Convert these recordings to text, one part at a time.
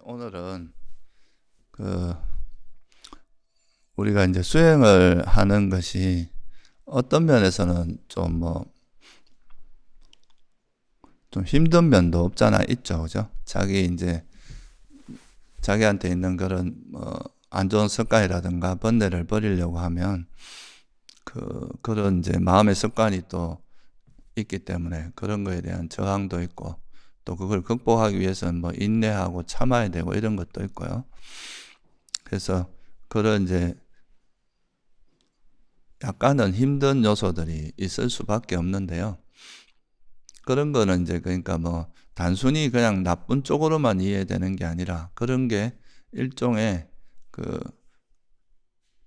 오늘은 우리가 이제 수행을 하는 것이 어떤 면에서는 좀 힘든 면도 없잖아 있죠, 그죠? 자기한테 있는 그런 안 좋은 습관이라든가 번뇌를 버리려고 하면 그런 이제 마음의 습관이 또 있기 때문에 그런 거에 대한 저항도 있고, 또 그걸 극복하기 위해서는 인내하고 참아야 되고 이런 것도 있고요. 그래서 그런 이제 약간은 힘든 요소들이 있을 수밖에 없는데요. 그런 거는 이제 그러니까 단순히 그냥 나쁜 쪽으로만 이해되는 게 아니라 그런 게 일종의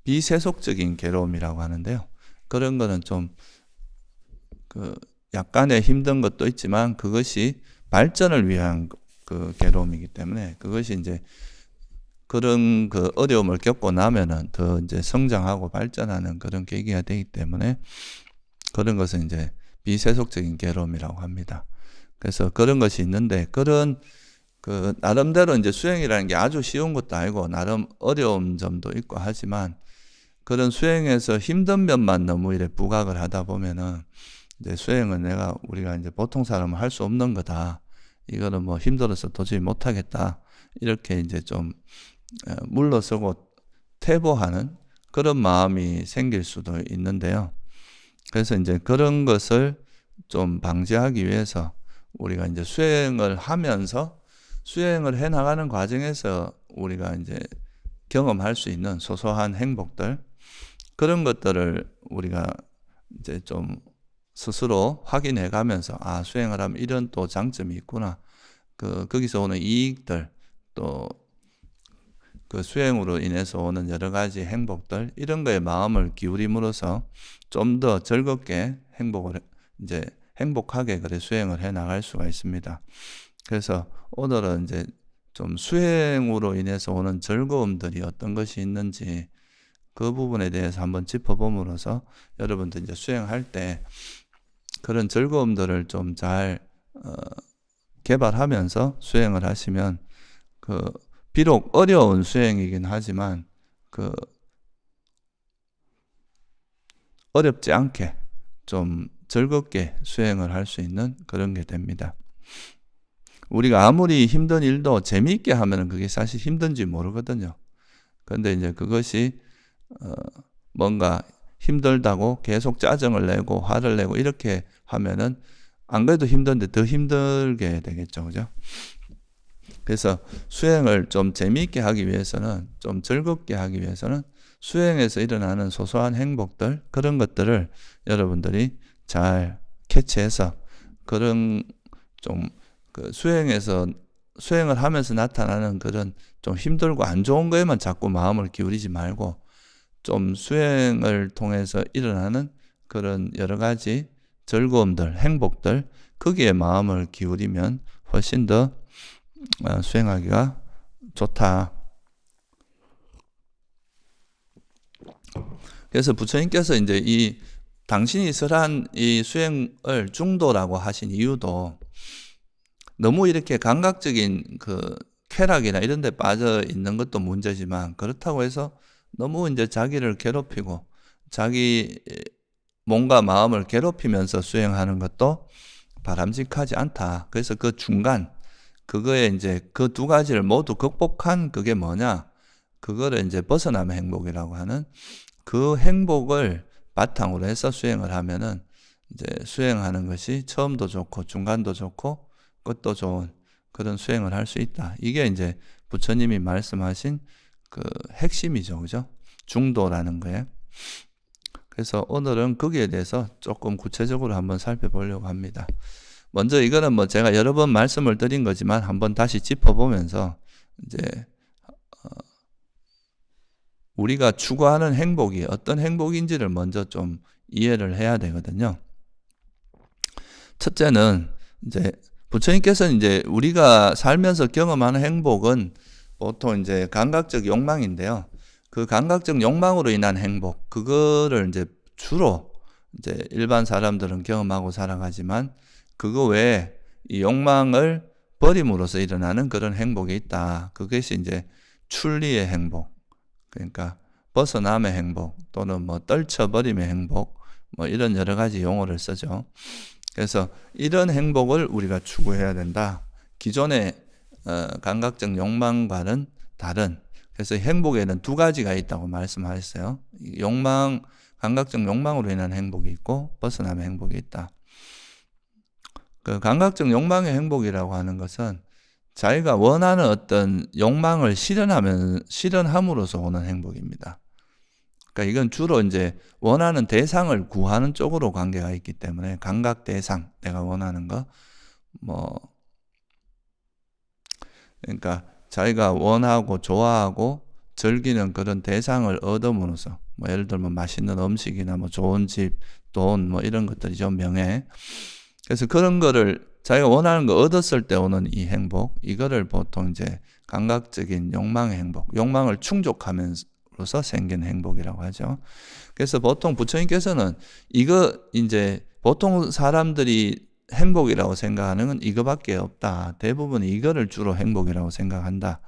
비세속적인 괴로움이라고 하는데요. 그런 거는 좀 약간의 힘든 것도 있지만 그것이 발전을 위한 괴로움이기 때문에, 그것이 이제 그런 어려움을 겪고 나면은 더 이제 성장하고 발전하는 그런 계기가 되기 때문에 그런 것은 이제 비세속적인 괴로움이라고 합니다. 그래서 그런 것이 있는데, 그런 나름대로 이제 수행이라는 게 아주 쉬운 것도 아니고 나름 어려운 점도 있고 하지만, 그런 수행에서 힘든 면만 너무 이래 부각을 하다 보면은 이제 수행은 우리가 이제 보통 사람은 할 수 없는 거다. 이거는 힘들어서 도저히 못하겠다. 이렇게 이제 좀 물러서고 퇴보하는 그런 마음이 생길 수도 있는데요. 그래서 이제 그런 것을 좀 방지하기 위해서 우리가 이제 수행을 하면서 수행을 해 나가는 과정에서 우리가 이제 경험할 수 있는 소소한 행복들, 그런 것들을 우리가 이제 좀 스스로 확인해 가면서, 수행을 하면 이런 또 장점이 있구나. 거기서 오는 이익들, 또 그 수행으로 인해서 오는 여러 가지 행복들, 이런 거에 마음을 기울임으로써 좀 더 즐겁게 행복하게 수행을 해 나갈 수가 있습니다. 그래서 오늘은 이제 좀 수행으로 인해서 오는 즐거움들이 어떤 것이 있는지 그 부분에 대해서 한번 짚어봄으로써 여러분들 이제 수행할 때 그런 즐거움들을 좀 잘 개발하면서 수행을 하시면 비록 어려운 수행이긴 하지만 어렵지 않게 좀 즐겁게 수행을 할 수 있는 그런 게 됩니다. 우리가 아무리 힘든 일도 재미있게 하면은 그게 사실 힘든지 모르거든요. 그런데 이제 그것이 뭔가 힘들다고 계속 짜증을 내고 화를 내고 이렇게 하면은 안 그래도 힘든데 더 힘들게 되겠죠, 그죠? 그래서 수행을 좀 재미있게 하기 위해서는, 좀 즐겁게 하기 위해서는 수행에서 일어나는 소소한 행복들, 그런 것들을 여러분들이 잘 캐치해서 그런 좀 수행을 하면서 나타나는 그런 좀 힘들고 안 좋은 거에만 자꾸 마음을 기울이지 말고, 좀 수행을 통해서 일어나는 그런 여러 가지 즐거움들, 행복들, 거기에 마음을 기울이면 훨씬 더 수행하기가 좋다. 그래서 부처님께서 이제 당신이 설한 이 수행을 중도라고 하신 이유도, 너무 이렇게 감각적인 쾌락이나 이런 데 빠져 있는 것도 문제지만, 그렇다고 해서 너무 이제 자기를 괴롭히고 자기 몸과 마음을 괴롭히면서 수행하는 것도 바람직하지 않다. 그래서 그 중간, 그거에 이제 그 두 가지를 모두 극복한 그게 뭐냐? 그거를 이제 벗어남의 행복이라고 하는 그 행복을 바탕으로 해서 수행을 하면은 이제 수행하는 것이 처음도 좋고 중간도 좋고 끝도 좋은 그런 수행을 할 수 있다. 이게 이제 부처님이 말씀하신 핵심이죠, 그죠? 중도라는 거에. 그래서 오늘은 거기에 대해서 조금 구체적으로 한번 살펴보려고 합니다. 먼저 이거는 제가 여러 번 말씀을 드린 거지만 한번 다시 짚어보면서 이제 우리가 추구하는 행복이 어떤 행복인지를 먼저 좀 이해를 해야 되거든요. 첫째는 이제 부처님께서는 이제 우리가 살면서 경험하는 행복은 보통 이제 감각적 욕망인데요. 그 감각적 욕망으로 인한 행복, 그거를 이제 주로 이제 일반 사람들은 경험하고 살아가지만, 그거 외에 이 욕망을 버림으로써 일어나는 그런 행복이 있다. 그것이 이제 출리의 행복, 그러니까 벗어남의 행복 또는 뭐 떨쳐버림의 행복, 뭐 이런 여러 가지 용어를 쓰죠. 그래서 이런 행복을 우리가 추구해야 된다. 기존의 감각적 욕망과는 다른. 그래서 행복에는 두 가지가 있다고 말씀하셨어요. 감각적 욕망으로 인한 행복이 있고 벗어남의 행복이 있다. 그 감각적 욕망의 행복이라고 하는 것은 자기가 원하는 어떤 욕망을 실현함으로써 오는 행복입니다. 그러니까 이건 주로 이제 원하는 대상을 구하는 쪽으로 관계가 있기 때문에 감각 대상, 내가 원하는 거, 그러니까 자기가 원하고 좋아하고 즐기는 그런 대상을 얻음으로써 예를 들면 맛있는 음식이나 좋은 집, 돈 이런 것들이죠. 명예. 그래서 그런 거를 자기가 원하는 거 얻었을 때 오는 이 행복, 이거를 보통 이제 감각적인 욕망의 행복, 욕망을 충족하면서 생긴 행복이라고 하죠. 그래서 보통 부처님께서는 이거 이제 보통 사람들이 행복이라고 생각하는 건 이거밖에 없다. 대부분 이거를 주로 행복이라고 생각한다.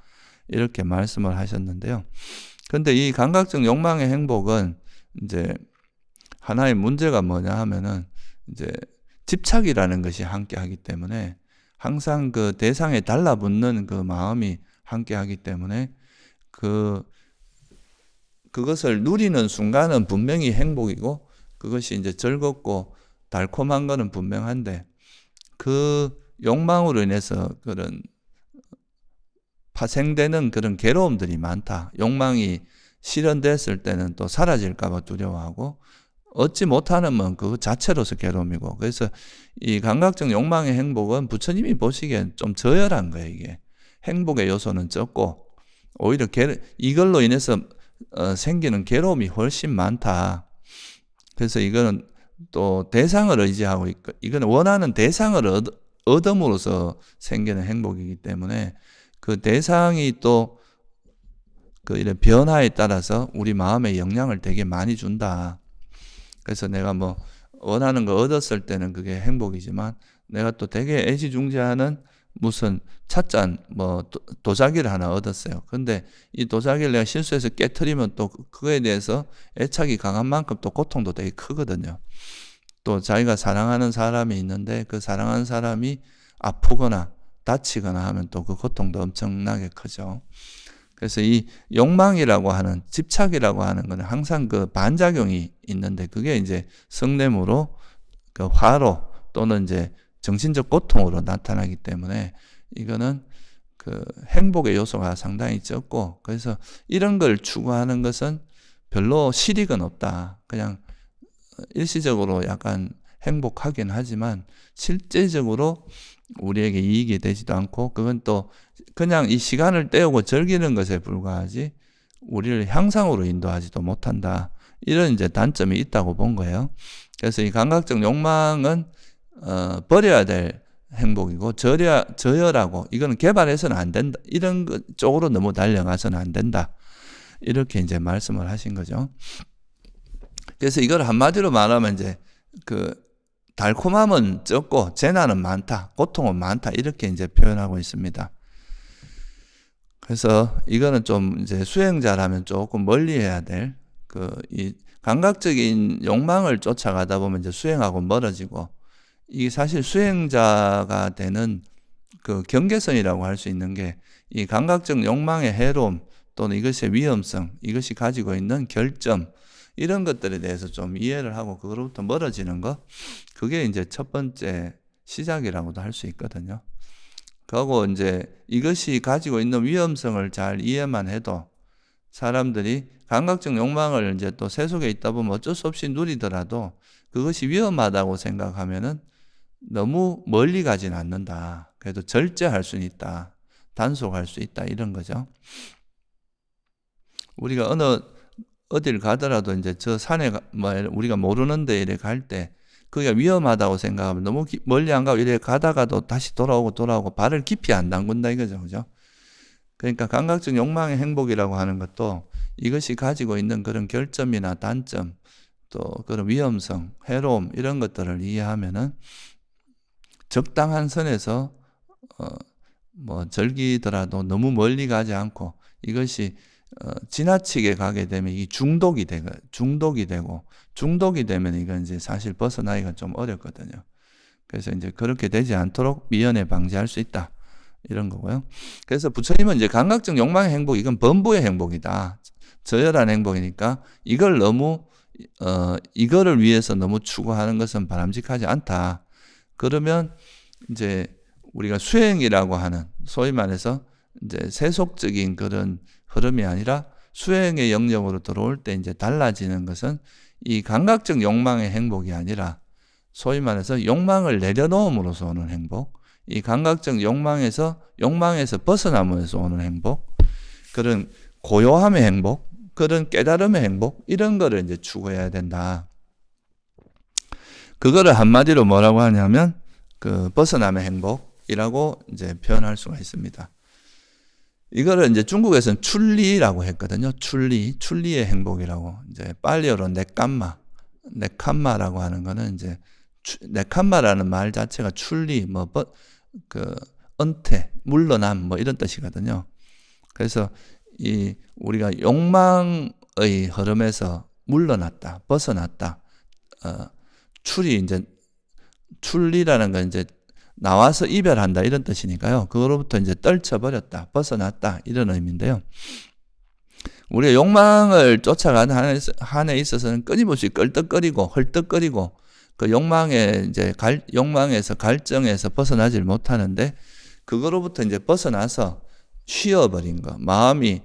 이렇게 말씀을 하셨는데요. 그런데 이 감각적 욕망의 행복은 이제 하나의 문제가 뭐냐 하면은 이제 집착이라는 것이 함께 하기 때문에 항상 그 대상에 달라붙는 그 마음이 함께 하기 때문에 그것을 누리는 순간은 분명히 행복이고 그것이 이제 즐겁고 달콤한 거는 분명한데 그 욕망으로 인해서 그런 파생되는 그런 괴로움들이 많다. 욕망이 실현됐을 때는 또 사라질까 봐 두려워하고 얻지 못하는 건 그 자체로서 괴로움이고 그래서 이 감각적 욕망의 행복은 부처님이 보시기엔 좀 저열한 거예요. 이게 행복의 요소는 적고 오히려 이걸로 인해서 생기는 괴로움이 훨씬 많다. 그래서 이거는 또 대상을 의지하고 있고 이거는 원하는 대상을 얻음으로써 생기는 행복이기 때문에 그 대상이 또 그 이런 변화에 따라서 우리 마음에 영향을 되게 많이 준다. 그래서 내가 원하는 거 얻었을 때는 그게 행복이지만 내가 또 되게 애지중지하는 무슨 찻잔 도자기를 하나 얻었어요. 근데 이 도자기를 내가 실수해서 깨트리면 또 그거에 대해서 애착이 강한 만큼 또 고통도 되게 크거든요. 또 자기가 사랑하는 사람이 있는데 그 사랑하는 사람이 아프거나 다치거나 하면 또 그 고통도 엄청나게 크죠. 그래서 이 욕망이라고 하는 집착이라고 하는 것은 항상 그 반작용이 있는데 그게 이제 성냄으로 그 화로 또는 이제 정신적 고통으로 나타나기 때문에 이거는 그 행복의 요소가 상당히 적고 그래서 이런 걸 추구하는 것은 별로 실익은 없다. 그냥 일시적으로 약간 행복하긴 하지만 실제적으로 우리에게 이익이 되지도 않고 그건 또 그냥 이 시간을 때우고 즐기는 것에 불과하지 우리를 향상으로 인도하지도 못한다. 이런 이제 단점이 있다고 본 거예요. 그래서 이 감각적 욕망은 버려야 될 행복이고 저열하고 이거는 개발해서는 안 된다. 이런 것 쪽으로 너무 달려가서는 안 된다. 이렇게 이제 말씀을 하신 거죠. 그래서 이걸 한마디로 말하면 이제 그 달콤함은 적고 재난은 많다, 고통은 많다 이렇게 이제 표현하고 있습니다. 그래서 이거는 좀 이제 수행자라면 조금 멀리해야 될 이 감각적인 욕망을 쫓아가다 보면 이제 수행하고 멀어지고 이게 사실 수행자가 되는 그 경계선이라고 할 수 있는 게 이 감각적 욕망의 해로움 또는 이것의 위험성, 이것이 가지고 있는 결점 이런 것들에 대해서 좀 이해를 하고 그거로부터 멀어지는 거 그게 이제 첫 번째 시작이라고도 할 수 있거든요. 그리고 이제 이것이 가지고 있는 위험성을 잘 이해만 해도 사람들이 감각적 욕망을 이제 또 세속에 있다 보면 어쩔 수 없이 누리더라도 그것이 위험하다고 생각하면은 너무 멀리 가진 않는다. 그래도 절제할 수는 있다. 단속할 수 있다. 이런 거죠. 우리가 어딜 가더라도 이제 저 산에 우리가 모르는 데 이래 갈 때 그게 위험하다고 생각하면 너무 멀리 안 가고 이래 가다가도 다시 돌아오고 발을 깊이 안 담근다 이거죠. 그죠? 그러니까 감각적 욕망의 행복이라고 하는 것도 이것이 가지고 있는 그런 결점이나 단점 또 그런 위험성, 해로움 이런 것들을 이해하면은 적당한 선에서 뭐 즐기더라도 너무 멀리 가지 않고 이것이 지나치게 가게 되면 이 중독이 되고 중독이 되면 이건 이제 사실 벗어나기가 좀 어렵거든요. 그래서 이제 그렇게 되지 않도록 미연에 방지할 수 있다. 이런 거고요. 그래서 부처님은 이제 감각적 욕망의 행복, 이건 범부의 행복이다. 저열한 행복이니까 이걸 너무 이거를 위해서 너무 추구하는 것은 바람직하지 않다. 그러면 이제 우리가 수행이라고 하는 소위 말해서 이제 세속적인 그런 흐름이 아니라 수행의 영역으로 들어올 때 이제 달라지는 것은 이 감각적 욕망의 행복이 아니라 소위 말해서 욕망을 내려놓음으로써 오는 행복, 이 감각적 욕망에서 벗어남으로써 오는 행복, 그런 고요함의 행복, 그런 깨달음의 행복, 이런 거를 이제 추구해야 된다. 그거를 한마디로 뭐라고 하냐면 그 벗어남의 행복이라고 이제 표현할 수가 있습니다. 이거를 이제 중국에서는 출리라고 했거든요. 출리의 행복이라고. 이제 빨리어로 네캄마라고 하는 거는 이제 네캄마라는 말 자체가 출리, 은퇴, 물러남, 뭐 이런 뜻이거든요. 그래서 우리가 욕망의 흐름에서 물러났다, 벗어났다. 출리라는 건 이제 나와서 이별한다 이런 뜻이니까요. 그거로부터 이제 떨쳐버렸다, 벗어났다 이런 의미인데요. 우리가 욕망을 쫓아가는 한에 있어서는 끊임없이 끌떡거리고 헐떡거리고 그 욕망에서 갈증에서 벗어나질 못하는데 그거로부터 이제 벗어나서 쉬어버린 거, 마음이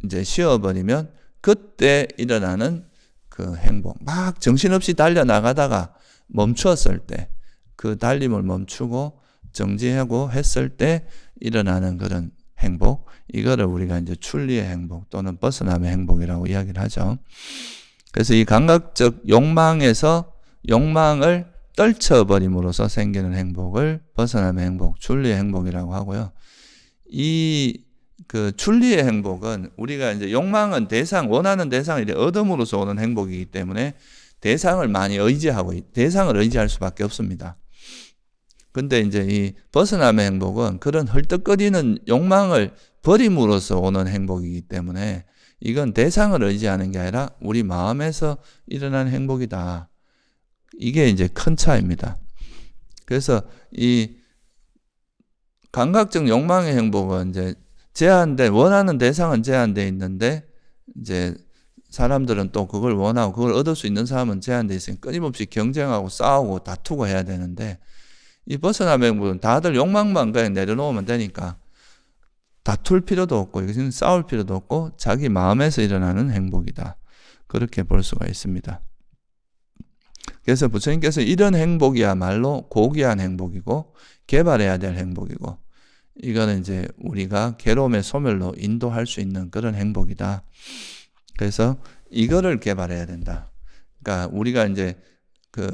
이제 쉬어버리면 그때 일어나는 그 행복, 막 정신없이 달려나가다가 멈추었을 때, 그 달림을 멈추고 정지하고 했을 때 일어나는 그런 행복, 이거를 우리가 이제 출리의 행복 또는 벗어남의 행복이라고 이야기를 하죠. 그래서 이 감각적 욕망에서 욕망을 떨쳐버림으로써 생기는 행복을 벗어남의 행복, 출리의 행복이라고 하고요. 그 출리의 행복은 우리가 이제 욕망은 원하는 대상을 얻음으로써 오는 행복이기 때문에 대상을 의지할 수밖에 없습니다. 근데 이제 이 벗어남의 행복은 그런 헐떡거리는 욕망을 버림으로써 오는 행복이기 때문에 이건 대상을 의지하는 게 아니라 우리 마음에서 일어나는 행복이다. 이게 이제 큰 차이입니다. 그래서 이 감각적 욕망의 행복은 이제 원하는 대상은 제한되어 있는데 이제 사람들은 또 그걸 원하고 그걸 얻을 수 있는 사람은 제한되어 있으니 끊임없이 경쟁하고 싸우고 다투고 해야 되는데 이 벗어남의 행복은 다들 욕망만 그냥 내려놓으면 되니까 다툴 필요도 없고 이것은 싸울 필요도 없고 자기 마음에서 일어나는 행복이다. 그렇게 볼 수가 있습니다. 그래서 부처님께서 이런 행복이야말로 고귀한 행복이고 개발해야 될 행복이고 이거는 이제 우리가 괴로움의 소멸로 인도할 수 있는 그런 행복이다. 그래서 이거를 개발해야 된다. 그러니까 우리가 이제 그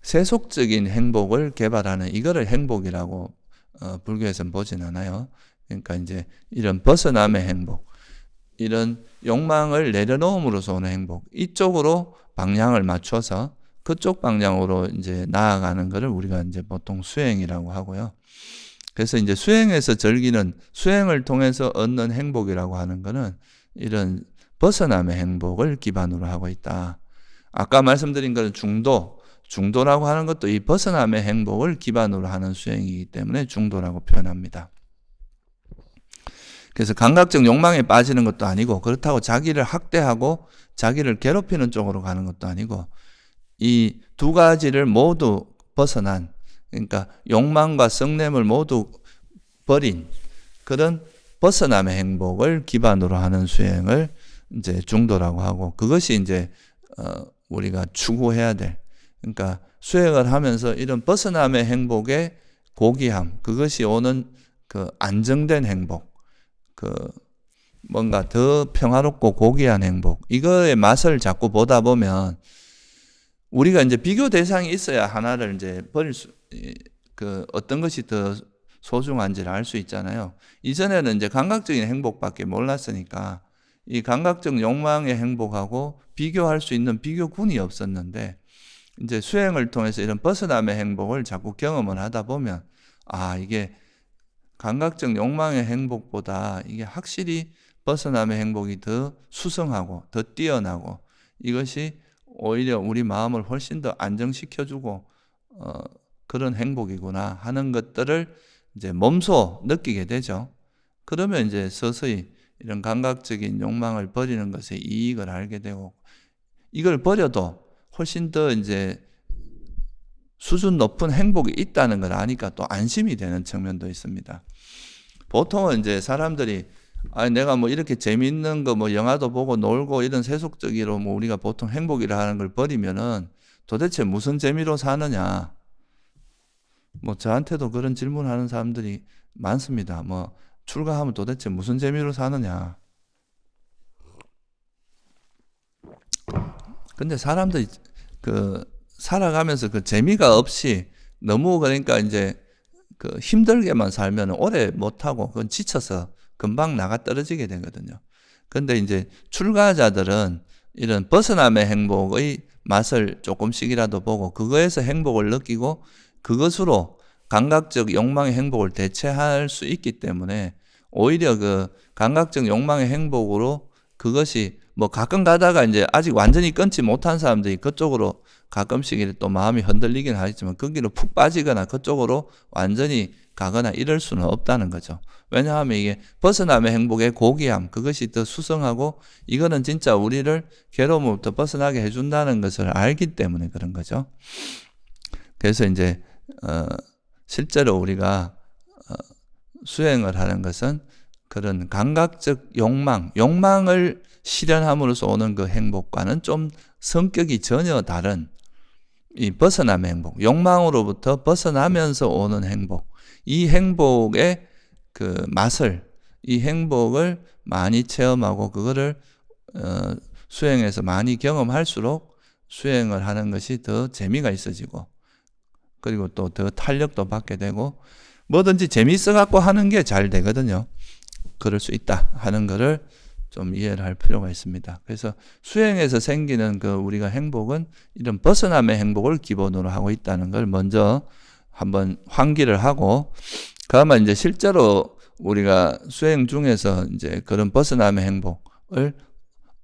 세속적인 행복을 개발하는 이거를 행복이라고 불교에서는 보진 않아요. 그러니까 이제 이런 벗어남의 행복, 이런 욕망을 내려놓음으로써 오는 행복, 이쪽으로 방향을 맞춰서 그쪽 방향으로 이제 나아가는 것을 우리가 이제 보통 수행이라고 하고요. 그래서 이제 수행을 통해서 얻는 행복이라고 하는 것은 이런 벗어남의 행복을 기반으로 하고 있다. 아까 말씀드린 것은 중도라고 하는 것도 이 벗어남의 행복을 기반으로 하는 수행이기 때문에 중도라고 표현합니다. 그래서 감각적 욕망에 빠지는 것도 아니고 그렇다고 자기를 학대하고 자기를 괴롭히는 쪽으로 가는 것도 아니고 이 두 가지를 모두 벗어난, 그러니까 욕망과 성냄을 모두 버린 그런 벗어남의 행복을 기반으로 하는 수행을 이제 중도라고 하고 그것이 이제 우리가 추구해야 될, 그러니까 수행을 하면서 이런 벗어남의 행복의 고귀함, 그것이 오는 그 안정된 행복, 그 뭔가 더 평화롭고 고귀한 행복, 이거의 맛을 자꾸 보다 보면 우리가 이제 비교 대상이 있어야 하나를 이제 어떤 것이 더 소중한지를 알 수 있잖아요. 이전에는 이제 감각적인 행복밖에 몰랐으니까 이 감각적 욕망의 행복하고 비교할 수 있는 비교군이 없었는데 이제 수행을 통해서 이런 벗어남의 행복을 자꾸 경험을 하다 보면 이게 감각적 욕망의 행복보다 이게 확실히 벗어남의 행복이 더 수성하고 더 뛰어나고 이것이 오히려 우리 마음을 훨씬 더 안정시켜주고 그런 행복이구나 하는 것들을 이제 몸소 느끼게 되죠. 그러면 이제 서서히 이런 감각적인 욕망을 버리는 것에 이익을 알게 되고 이걸 버려도 훨씬 더 이제 수준 높은 행복이 있다는 걸 아니까 또 안심이 되는 측면도 있습니다. 보통은 이제 사람들이 내가 뭐 이렇게 재밌는 거 뭐 영화도 보고 놀고 이런 세속적으로 뭐 우리가 보통 행복이라 하는 걸 버리면은 도대체 무슨 재미로 사느냐. 뭐 저한테도 그런 질문하는 사람들이 많습니다. 뭐 출가하면 도대체 무슨 재미로 사느냐. 근데 사람들이 살아가면서 그 재미가 없이 너무 그러니까 이제 힘들게만 살면 오래 못하고 그건 지쳐서 금방 나가 떨어지게 되거든요. 근데 이제 출가자들은 이런 벗어남의 행복의 맛을 조금씩이라도 보고 그거에서 행복을 느끼고 그것으로 감각적 욕망의 행복을 대체할 수 있기 때문에 오히려 그 감각적 욕망의 행복으로 그것이 뭐 가끔 가다가 이제 아직 완전히 끊지 못한 사람들이 그쪽으로 가끔씩 또 마음이 흔들리긴 하겠지만 거기로 푹 빠지거나 그쪽으로 완전히 가거나 이럴 수는 없다는 거죠. 왜냐하면 이게 벗어남의 행복의 고귀함, 그것이 더 수성하고 이거는 진짜 우리를 괴로움부터 벗어나게 해준다는 것을 알기 때문에 그런 거죠. 그래서 이제 실제로 우리가 수행을 하는 것은 그런 감각적 욕망을 실현함으로써 오는 그 행복과는 좀 성격이 전혀 다른 이 벗어남의 행복, 욕망으로부터 벗어나면서 오는 행복, 이 행복의 그 맛을, 이 행복을 많이 체험하고 그거를 수행해서 많이 경험할수록 수행을 하는 것이 더 재미가 있어지고 그리고 또 더 탄력도 받게 되고 뭐든지 재미있어 갖고 하는 게 잘 되거든요. 그럴 수 있다 하는 거를 좀 이해를 할 필요가 있습니다. 그래서 수행에서 생기는 그 우리가 행복은 이런 벗어남의 행복을 기본으로 하고 있다는 걸 먼저 한번 환기를 하고 그러면 이제 실제로 우리가 수행 중에서 이제 그런 벗어남의 행복을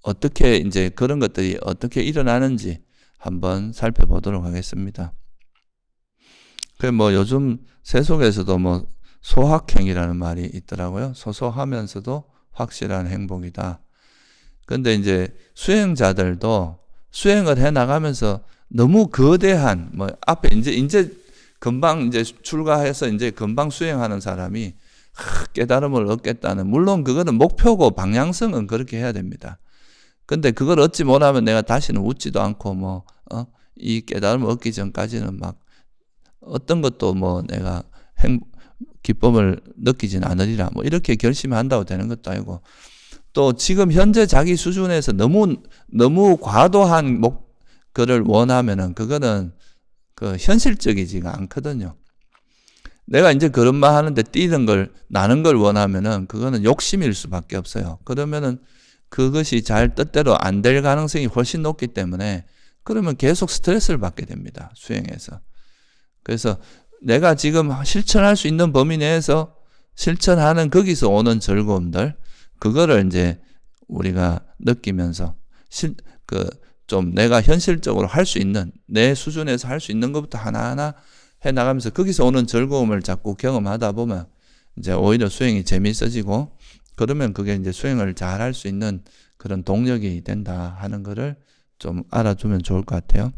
어떻게 이제 그런 것들이 어떻게 일어나는지 한번 살펴보도록 하겠습니다. 그 뭐 요즘 세속에서도 뭐 소확행이라는 말이 있더라고요. 소소하면서도 확실한 행복이다. 근데 이제 수행자들도 수행을 해 나가면서 너무 거대한 뭐 앞에 이제 금방 이제 출가해서 이제 금방 수행하는 사람이 깨달음을 얻겠다는 물론 그거는 목표고 방향성은 그렇게 해야 됩니다. 근데 그걸 얻지 못하면 내가 다시는 웃지도 않고 이 깨달음을 얻기 전까지는 막 어떤 것도 뭐 내가 기쁨을 느끼진 않으리라 뭐 이렇게 결심한다고 되는 것도 아니고 또 지금 현재 자기 수준에서 너무 과도한 그를 원하면은 그거는 그 현실적이지가 않거든요. 내가 이제 그런 말 하는데 나는 걸 원하면은 그거는 욕심일 수밖에 없어요. 그러면은 그것이 잘 뜻대로 안 될 가능성이 훨씬 높기 때문에 그러면 계속 스트레스를 받게 됩니다. 수행에서. 그래서 내가 지금 실천할 수 있는 범위 내에서 실천하는 거기서 오는 즐거움들, 그거를 이제 우리가 느끼면서 좀 내가 현실적으로 할 수 있는 내 수준에서 할 수 있는 것부터 하나하나 해 나가면서 거기서 오는 즐거움을 자꾸 경험하다 보면 이제 오히려 수행이 재미있어지고 그러면 그게 이제 수행을 잘 할 수 있는 그런 동력이 된다 하는 거를 좀 알아두면 좋을 것 같아요.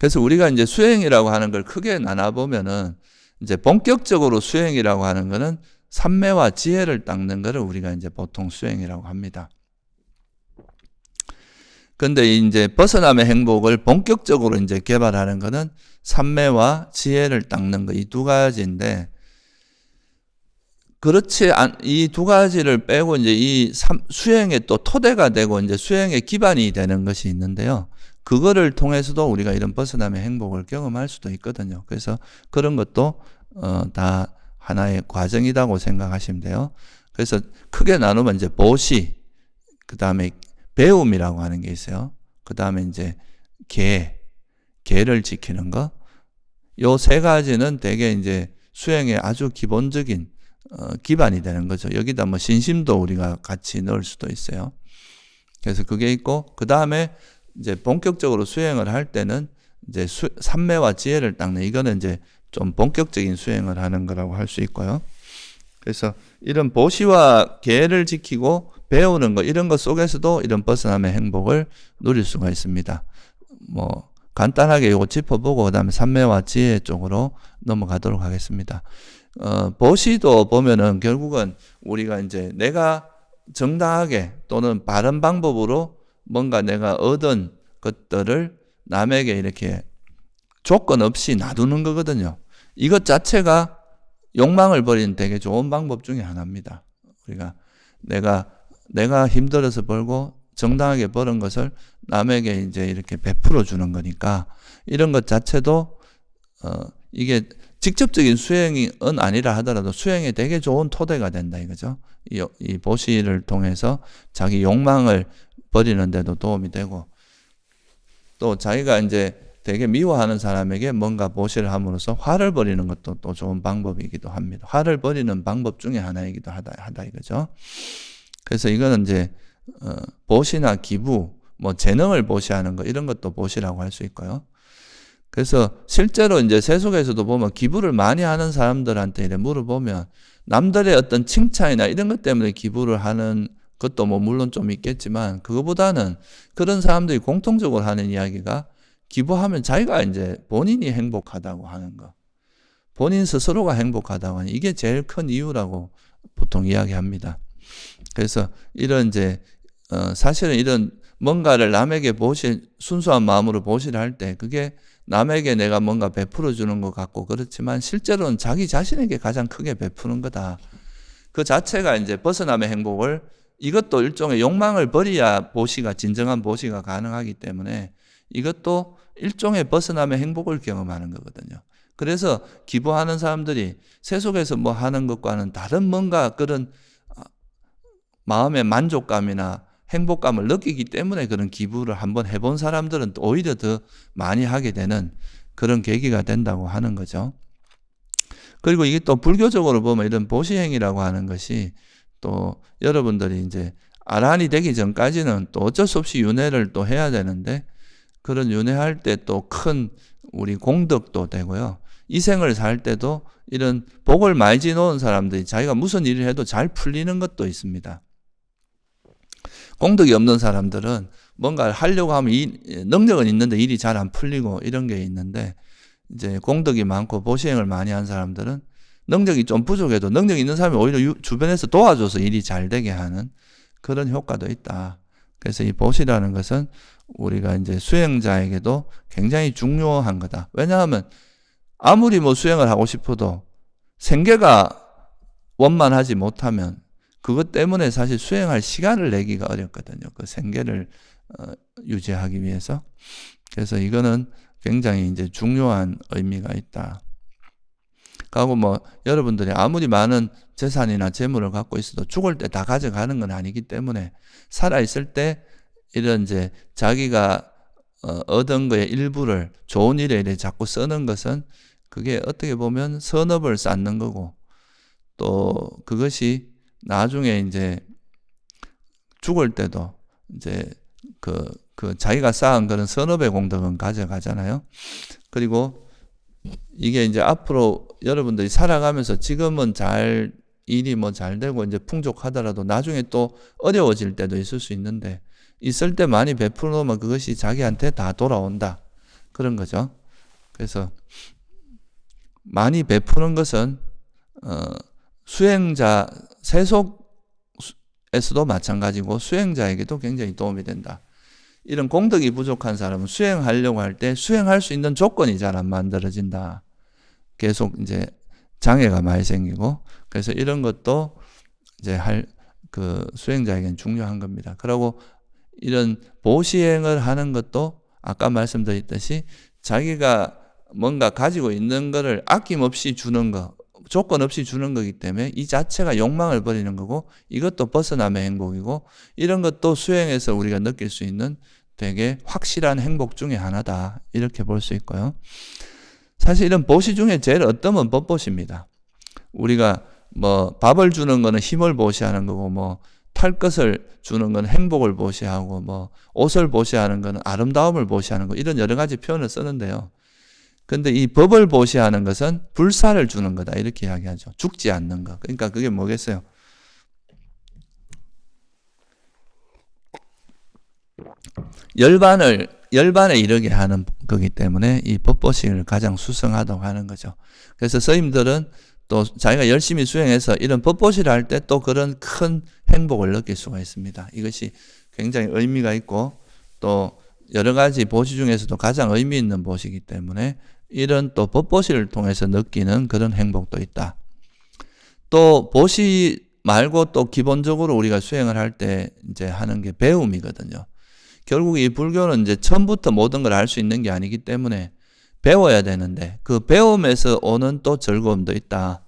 그래서 우리가 이제 수행이라고 하는 걸 크게 나눠보면은 이제 본격적으로 수행이라고 하는 거는 삼매와 지혜를 닦는 거를 우리가 이제 보통 수행이라고 합니다. 근데 이제 벗어남의 행복을 본격적으로 이제 개발하는 거는 삼매와 지혜를 닦는 거, 이 두 가지인데, 이 두 가지를 빼고 이제 수행의 또 토대가 되고 이제 수행의 기반이 되는 것이 있는데요. 그거를 통해서도 우리가 이런 벗어남의 행복을 경험할 수도 있거든요. 그래서 그런 것도 다 하나의 과정이라고 생각하시면 돼요. 그래서 크게 나누면 이제 보시, 그 다음에 배움이라고 하는 게 있어요. 그 다음에 이제 계를 지키는 거. 요 세 가지는 되게 이제 수행의 아주 기본적인 기반이 되는 거죠. 여기다 뭐 신심도 우리가 같이 넣을 수도 있어요. 그래서 그게 있고, 그 다음에 이제 본격적으로 수행을 할 때는 이제 삼매와 지혜를 닦는, 이거는 이제 좀 본격적인 수행을 하는 거라고 할 수 있고요. 그래서 이런 보시와 계를 지키고 배우는 거, 이런 것 속에서도 이런 벗어남의 행복을 누릴 수가 있습니다. 뭐 간단하게 이거 짚어보고 그다음에 삼매와 지혜 쪽으로 넘어가도록 하겠습니다. 보시도 보면은 결국은 우리가 이제 내가 정당하게 또는 바른 방법으로 뭔가 내가 얻은 것들을 남에게 이렇게 조건 없이 놔두는 거거든요. 이것 자체가 욕망을 버리는 되게 좋은 방법 중에 하나입니다. 우리가 내가 힘들어서 벌고 정당하게 버는 것을 남에게 이제 이렇게 베풀어 주는 거니까, 이런 것 자체도 이게 직접적인 수행은 아니라 하더라도 수행에 되게 좋은 토대가 된다 이거죠. 이 보시를 통해서 자기 욕망을 버리는 데도 도움이 되고, 또 자기가 이제 되게 미워하는 사람에게 뭔가 보시를 함으로써 화를 버리는 것도 또 좋은 방법이기도 합니다. 화를 버리는 방법 중에 하나이기도 하다 이거죠. 그래서 이거는 이제 보시나 기부, 뭐 재능을 보시하는 거, 이런 것도 보시라고 할 수 있고요. 그래서 실제로 이제 세속에서도 보면 기부를 많이 하는 사람들한테 이렇게 물어보면 남들의 어떤 칭찬이나 이런 것 때문에 기부를 하는 것도 뭐 물론 좀 있겠지만, 그거보다는 그런 사람들이 공통적으로 하는 이야기가 기부하면 자기가 이제 본인이 행복하다고 하는 거, 본인 스스로가 행복하다고 하는, 이게 제일 큰 이유라고 보통 이야기합니다. 그래서 이런 이제 사실은 이런 뭔가를 남에게 순수한 마음으로 보시를 할 때 그게 남에게 내가 뭔가 베풀어 주는 것 같고 그렇지만 실제로는 자기 자신에게 가장 크게 베푸는 거다. 그 자체가 이제 벗어남의 행복을, 이것도 일종의 욕망을 버려야 보시가, 진정한 보시가 가능하기 때문에 이것도 일종의 벗어남의 행복을 경험하는 거거든요. 그래서 기부하는 사람들이 세속에서 뭐 하는 것과는 다른 뭔가 그런 마음의 만족감이나 행복감을 느끼기 때문에 그런 기부를 한번 해본 사람들은 오히려 더 많이 하게 되는 그런 계기가 된다고 하는 거죠. 그리고 이게 또 불교적으로 보면 이런 보시행위라고 하는 것이 또 여러분들이 이제 아란이 되기 전까지는 또 어쩔 수 없이 윤회를 또 해야 되는데, 그런 윤회할 때 또 큰 우리 공덕도 되고요. 이 생을 살 때도 이런 복을 많이 지놓은 사람들이 자기가 무슨 일을 해도 잘 풀리는 것도 있습니다. 공덕이 없는 사람들은 뭔가 하려고 하면 능력은 있는데 일이 잘 안 풀리고 이런 게 있는데, 이제 공덕이 많고 보시행을 많이 한 사람들은 능력이 좀 부족해도 능력 있는 사람이 오히려 주변에서 도와줘서 일이 잘 되게 하는 그런 효과도 있다. 그래서 이 보시라는 것은 우리가 이제 수행자에게도 굉장히 중요한 거다. 왜냐하면 아무리 뭐 수행을 하고 싶어도 생계가 원만하지 못하면 그것 때문에 사실 수행할 시간을 내기가 어렵거든요. 그 생계를 유지하기 위해서. 그래서 이거는 굉장히 이제 중요한 의미가 있다. 그리고 뭐 여러분들이 아무리 많은 재산이나 재물을 갖고 있어도 죽을 때 다 가져가는 건 아니기 때문에 살아있을 때 이런 이제 자기가 얻은 거의 일부를 좋은 일에 자꾸 쓰는 것은 그게 어떻게 보면 선업을 쌓는 거고, 또 그것이 나중에 이제 죽을 때도 이제 그 자기가 쌓은 그런 선업의 공덕은 가져가잖아요. 그리고 이게 이제 앞으로 여러분들이 살아가면서 지금은 일이 뭐 잘 되고 이제 풍족하더라도 나중에 또 어려워질 때도 있을 수 있는데, 있을 때 많이 베풀어 놓으면 그것이 자기한테 다 돌아온다. 그런 거죠. 그래서 많이 베푸는 것은 수행자, 세속에서도 마찬가지고 수행자에게도 굉장히 도움이 된다. 이런 공덕이 부족한 사람은 수행하려고 할 때 수행할 수 있는 조건이 잘 안 만들어진다. 계속 이제 장애가 많이 생기고, 그래서 이런 것도 이제 수행자에게는 중요한 겁니다. 그리고 이런 보시행을 하는 것도 아까 말씀드렸듯이 자기가 뭔가 가지고 있는 거를 아낌없이 주는 거, 조건 없이 주는 거기 때문에 이 자체가 욕망을 버리는 거고, 이것도 벗어남의 행복이고, 이런 것도 수행에서 우리가 느낄 수 있는 되게 확실한 행복 중에 하나다. 이렇게 볼 수 있고요. 사실 이런 보시 중에 제일 어떤 건 법보시입니다. 우리가 뭐 밥을 주는 거는 힘을 보시하는 거고, 뭐 탈 것을 주는 건 행복을 보시하고, 뭐 옷을 보시하는 거는 아름다움을 보시하는 거, 이런 여러 가지 표현을 쓰는데요. 근데 이 법을 보시하는 것은 불사를 주는 거다, 이렇게 이야기하죠. 죽지 않는 거. 그러니까 그게 뭐겠어요? 열반에 이르게 하는 거기 때문에 이 법보식을 가장 수성하다고 하는 거죠. 그래서 스님들은 또 자기가 열심히 수행해서 이런 법보식을 할 때 또 그런 큰 행복을 느낄 수가 있습니다. 이것이 굉장히 의미가 있고, 또 여러 가지 보시 중에서도 가장 의미 있는 보시이기 때문에 이런 또 법보식을 통해서 느끼는 그런 행복도 있다. 또 보시 말고 또 기본적으로 우리가 수행을 할 때 이제 하는 게 배움이거든요. 결국 이 불교는 이제 처음부터 모든 걸 알 수 있는 게 아니기 때문에 배워야 되는데, 그 배움에서 오는 또 즐거움도 있다.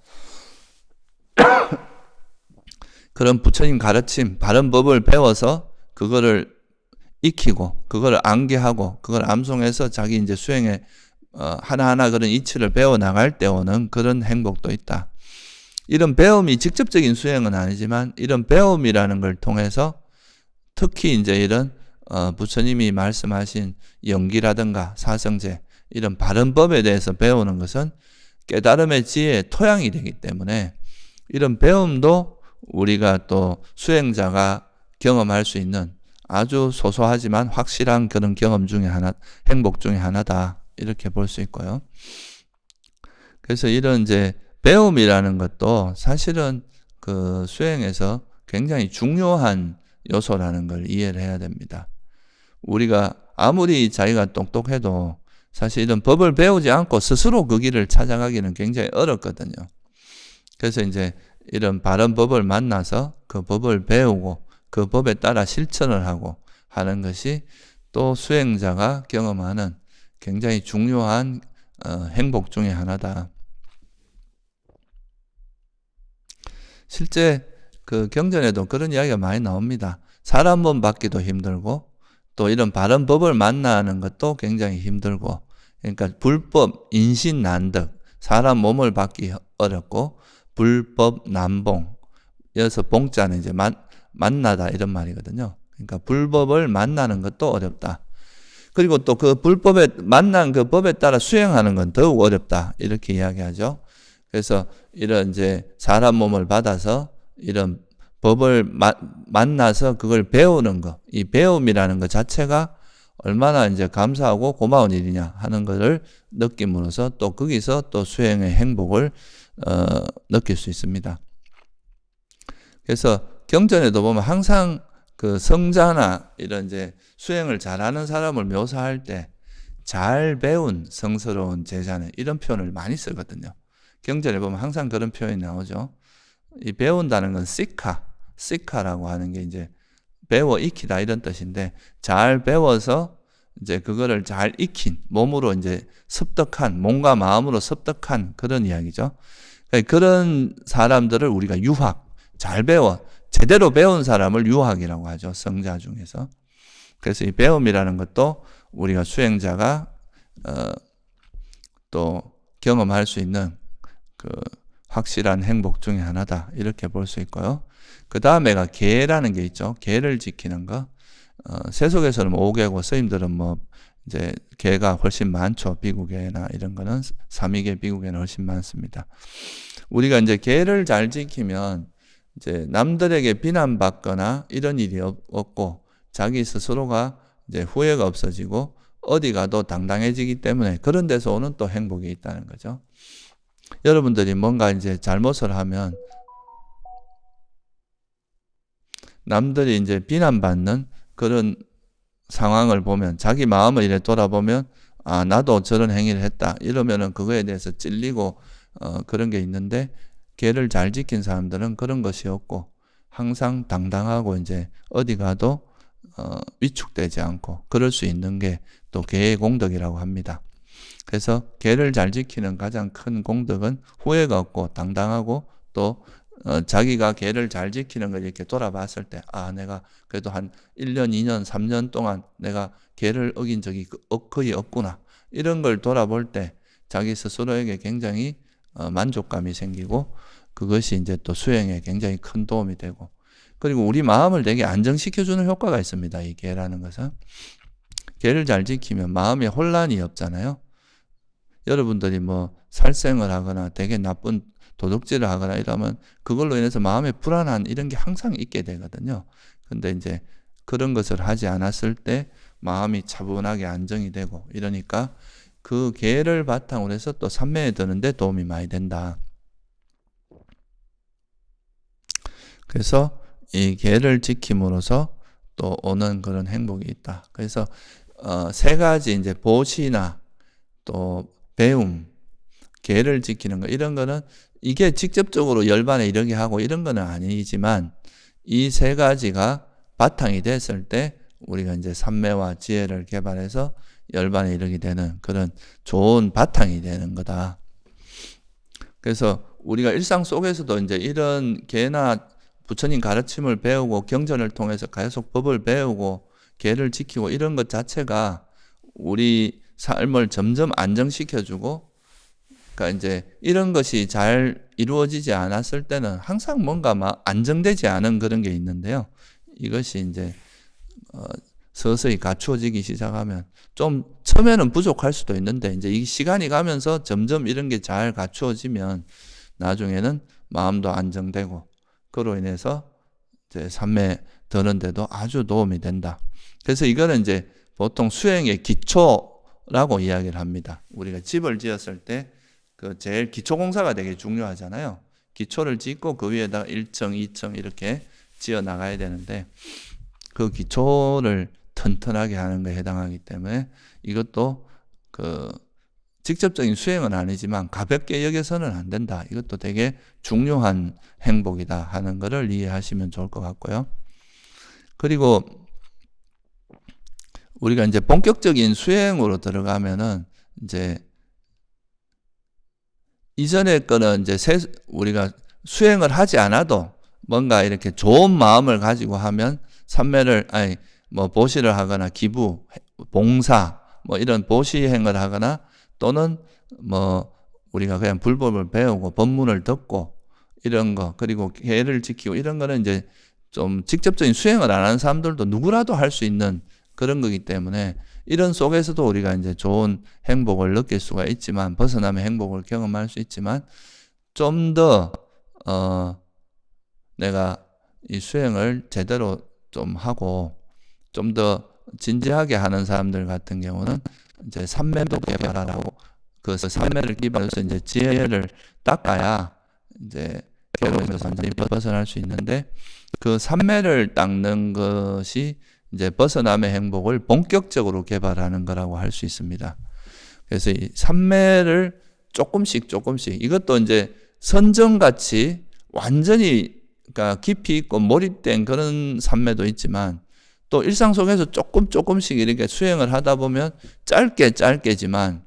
그런 부처님 가르침, 바른 법을 배워서 그거를 익히고, 그거를 암기하고, 그걸 암송해서 자기 이제 수행에 하나하나 그런 이치를 배워 나갈 때 오는 그런 행복도 있다. 이런 배움이 직접적인 수행은 아니지만, 이런 배움이라는 걸 통해서 특히 이제 이런 부처님이 말씀하신 영기라든가 사성제, 이런 바른 법에 대해서 배우는 것은 깨달음의 지혜의 토양이 되기 때문에, 이런 배움도 우리가 또 수행자가 경험할 수 있는 아주 소소하지만 확실한 그런 경험 중에 하나, 행복 중에 하나다, 이렇게 볼 수 있고요. 그래서 이런 이제 배움이라는 것도 사실은 그 수행에서 굉장히 중요한 요소라는 걸 이해를 해야 됩니다. 우리가 아무리 자기가 똑똑해도 사실 이런 법을 배우지 않고 스스로 그 길을 찾아가기는 굉장히 어렵거든요. 그래서 이제 이런 바른 법을 만나서 그 법을 배우고 그 법에 따라 실천을 하고 하는 것이 또 수행자가 경험하는 굉장히 중요한 행복 중에 하나다. 실제 그 경전에도 그런 이야기가 많이 나옵니다. 사람 몸 받기도 힘들고, 또 이런 바른 법을 만나는 것도 굉장히 힘들고, 그러니까 불법 인신난득, 사람 몸을 받기 어렵고, 불법 난봉, 여기서 봉자는 이제 만나다 이런 말이거든요. 그러니까 불법을 만나는 것도 어렵다. 그리고 또 그 불법에 만난 그 법에 따라 수행하는 건 더욱 어렵다, 이렇게 이야기하죠. 그래서 이런 이제 사람 몸을 받아서 이런 법을 만나서 그걸 배우는 것, 이 배움이라는 것 자체가 얼마나 이제 감사하고 고마운 일이냐 하는 것을 느낌으로써 또 거기서 또 수행의 행복을 느낄 수 있습니다. 그래서 경전에도 보면 항상 그 성자나 이런 이제 수행을 잘하는 사람을 묘사할 때 잘 배운 성스러운 제자는 이런 표현을 많이 쓰거든요. 경전에 보면 항상 그런 표현이 나오죠. 이 배운다는 건 시카라고 하는 게 이제 배워 익히다 이런 뜻인데, 잘 배워서 이제 그거를 잘 익힌, 몸으로 이제 습득한, 몸과 마음으로 습득한 그런 이야기죠. 그런 사람들을 우리가 유학, 잘 배워, 제대로 배운 사람을 유학이라고 하죠. 성자 중에서. 그래서 이 배움이라는 것도 우리가 수행자가 또 경험할 수 있는 그 확실한 행복 중에 하나다, 이렇게 볼 수 있고요. 그 다음에가 계라는 게 있죠. 계를 지키는 거. 세속에서는 5계고 스님들은 뭐 이제 계가 훨씬 많죠. 비구계나 이런 거는 3위계 비구계는 훨씬 많습니다. 우리가 이제 계를 잘 지키면 이제 남들에게 비난받거나 이런 일이 없고, 자기 스스로가 이제 후회가 없어지고 어디 가도 당당해지기 때문에 그런 데서 오는 또 행복이 있다는 거죠. 여러분들이 뭔가 이제 잘못을 하면 남들이 이제 비난받는 그런 상황을 보면, 자기 마음을 이래 돌아보면, 아, 나도 저런 행위를 했다, 이러면은 그거에 대해서 찔리고 그런 게 있는데, 계를 잘 지킨 사람들은 그런 것이 없고 항상 당당하고 이제 어디 가도 위축되지 않고 그럴 수 있는 게 또 계의 공덕이라고 합니다. 그래서 계를 잘 지키는 가장 큰 공덕은 후회가 없고 당당하고, 또 자기가 계를 잘 지키는 걸 이렇게 돌아봤을 때, 아, 내가 그래도 한 1년, 2년, 3년 동안 내가 계를 어긴 적이 거의 없구나, 이런 걸 돌아볼 때 자기 스스로에게 굉장히 만족감이 생기고, 그것이 이제 또 수행에 굉장히 큰 도움이 되고, 그리고 우리 마음을 되게 안정시켜주는 효과가 있습니다. 이 계라는 것은. 계를 잘 지키면 마음에 혼란이 없잖아요. 여러분들이 뭐 살생을 하거나 되게 나쁜 도둑질을 하거나 이러면 그걸로 인해서 마음에 불안한 이런 게 항상 있게 되거든요. 근데 이제 그런 것을 하지 않았을 때 마음이 차분하게 안정이 되고 이러니까 그 계를 바탕으로 해서 또 삼매에 드는데 도움이 많이 된다. 그래서 이 계를 지킴으로써 또 오는 그런 행복이 있다. 그래서 세 가지 이제 보시나 또 배움, 계를 지키는 거 이런 거는 이게 직접적으로 열반에 이르게 하고 이런 거는 아니지만 이 세 가지가 바탕이 됐을 때 우리가 이제 삼매와 지혜를 개발해서 열반에 이르게 되는 그런 좋은 바탕이 되는 거다. 그래서 우리가 일상 속에서도 이제 이런 계나 부처님 가르침을 배우고 경전을 통해서 계속 법을 배우고 계를 지키고 이런 것 자체가 우리 삶을 점점 안정시켜주고, 그러니까 이제 이런 것이 잘 이루어지지 않았을 때는 항상 뭔가 막 안정되지 않은 그런 게 있는데요. 이것이 이제 서서히 갖추어지기 시작하면 좀 처음에는 부족할 수도 있는데 이제 이 시간이 가면서 점점 이런 게 잘 갖추어지면 나중에는 마음도 안정되고 그로 인해서 이제 삼매 드는데도 아주 도움이 된다. 그래서 이거는 이제 보통 수행의 기초라고 이야기를 합니다. 우리가 집을 지었을 때 그 제일 기초 공사가 되게 중요하잖아요. 기초를 짓고 그 위에다가 1층, 2층 이렇게 지어 나가야 되는데 그 기초를 튼튼하게 하는 것에 해당하기 때문에 이것도 그 직접적인 수행은 아니지만 가볍게 여겨서는 안 된다. 이것도 되게 중요한 행복이다 하는 것을 이해하시면 좋을 것 같고요. 그리고 우리가 이제 본격적인 수행으로 들어가면은 이제 이전에 거는 이제 우리가 수행을 하지 않아도 뭔가 이렇게 좋은 마음을 가지고 하면 삼매를 뭐 보시를 하거나 기부, 봉사 뭐 이런 보시행을 하거나 또는 뭐 우리가 그냥 불법을 배우고 법문을 듣고 이런 거 그리고 계를 지키고 이런 거는 이제 좀 직접적인 수행을 안 하는 사람들도 누구라도 할 수 있는 그런 거기 때문에 이런 속에서도 우리가 이제 좋은 행복을 느낄 수가 있지만 벗어남의 행복을 경험할 수 있지만 좀 더 내가 이 수행을 제대로 좀 하고 좀 더 진지하게 하는 사람들 같은 경우는 이제 삼매도 개발하고 그 삼매를 기반해서 이제 지혜를 닦아야 이제 괴로움에서 완전히 벗어날 수 있는데 그 삼매를 닦는 것이 이제 벗어남의 행복을 본격적으로 개발하는 거라고 할 수 있습니다. 그래서 이 삼매를 조금씩 이것도 이제 선정같이 완전히 그러니까 깊이 있고 몰입된 그런 삼매도 있지만 또 일상 속에서 조금씩 이렇게 수행을 하다 보면 짧게지만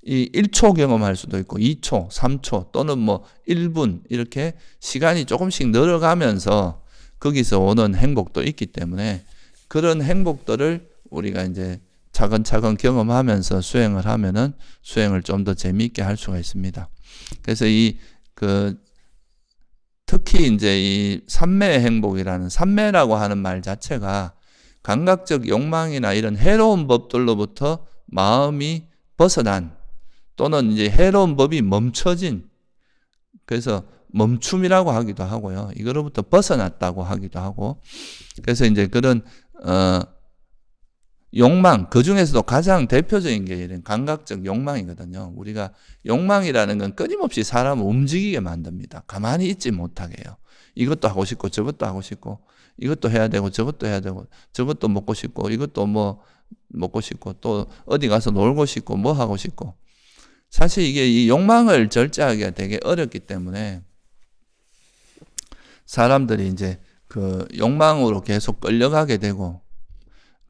이 1초 경험할 수도 있고 2초, 3초 또는 뭐 1분 이렇게 시간이 조금씩 늘어가면서 거기서 오는 행복도 있기 때문에 그런 행복들을 우리가 이제 차근차근 경험하면서 수행을 하면은 수행을 좀 더 재미있게 할 수가 있습니다. 그래서 특히 이제 이 삼매의 행복이라는 삼매라고 하는 말 자체가 감각적 욕망이나 이런 해로운 법들로부터 마음이 벗어난 또는 이제 해로운 법이 멈춰진 그래서 멈춤이라고 하기도 하고요. 이거로부터 벗어났다고 하기도 하고 그래서 이제 그런 욕망 그 중에서도 가장 대표적인 게 이런 감각적 욕망이거든요. 우리가 욕망이라는 건 끊임없이 사람을 움직이게 만듭니다. 가만히 있지 못하게 해요. 이것도 하고 싶고 저것도 하고 싶고 이것도 해야 되고 저것도 해야 되고 저것도 먹고 싶고 이것도 뭐 먹고 싶고 또 어디 가서 놀고 싶고 뭐 하고 싶고 사실 이게 이 욕망을 절제하기가 되게 어렵기 때문에 사람들이 이제 그 욕망으로 계속 끌려가게 되고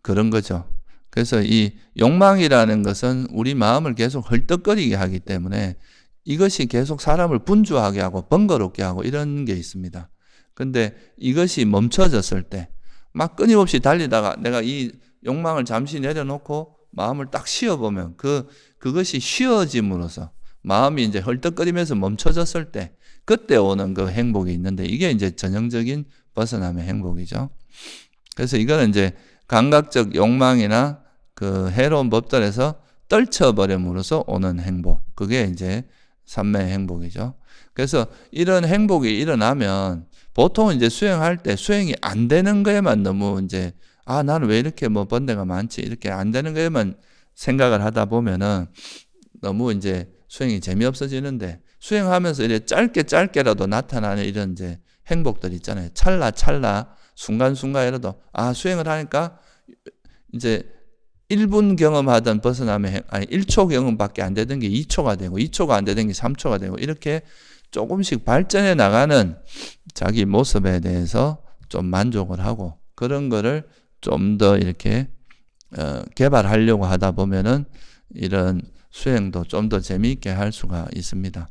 그런 거죠. 그래서 이 욕망이라는 것은 우리 마음을 계속 헐떡거리게 하기 때문에 이것이 계속 사람을 분주하게 하고 번거롭게 하고 이런 게 있습니다. 근데 이것이 멈춰졌을 때 막 끊임없이 달리다가 내가 이 욕망을 잠시 내려놓고 마음을 딱 쉬어보면 그것이 쉬어짐으로써 마음이 이제 헐떡거리면서 멈춰졌을 때 그때 오는 그 행복이 있는데 이게 이제 전형적인 벗어남의 행복이죠. 그래서 이거는 이제 감각적 욕망이나 그 해로운 법들에서 떨쳐버림으로써 오는 행복. 그게 이제 삼매의 행복이죠. 그래서 이런 행복이 일어나면 보통은 이제 수행할 때 수행이 안 되는 거에만 너무 이제 나는 왜 이렇게 뭐 번뇌가 많지? 이렇게 안 되는 거에만 생각을 하다 보면은 너무 이제 수행이 재미없어지는데 수행하면서 이렇게 짧게라도 나타나는 이런 이제 행복들 있잖아요. 찰나 순간순간이라도 수행을 하니까 이제 1분 경험하던 벗어남의 1초 경험밖에 안 되던 게 2초가 되고 2초가 안 되던 게 3초가 되고 이렇게 조금씩 발전해 나가는 자기 모습에 대해서 좀 만족을 하고 그런 거를 좀 더 이렇게 개발하려고 하다 보면은 이런 수행도 좀 더 재미있게 할 수가 있습니다.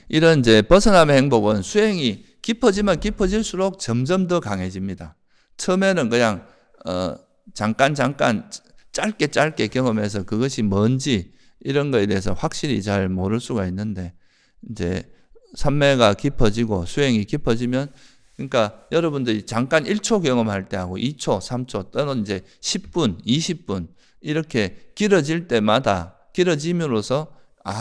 이런 이제 벗어남의 행복은 수행이 깊어지면 깊어질수록 점점 더 강해집니다. 처음에는 그냥 잠깐 짧게 경험해서 그것이 뭔지 이런 거에 대해서 확실히 잘 모를 수가 있는데 이제 삼매가 깊어지고 수행이 깊어지면 그러니까 여러분들이 잠깐 1초 경험할 때하고 2초, 3초 또는 이제 10분, 20분 이렇게 길어질 때마다 길어짐으로써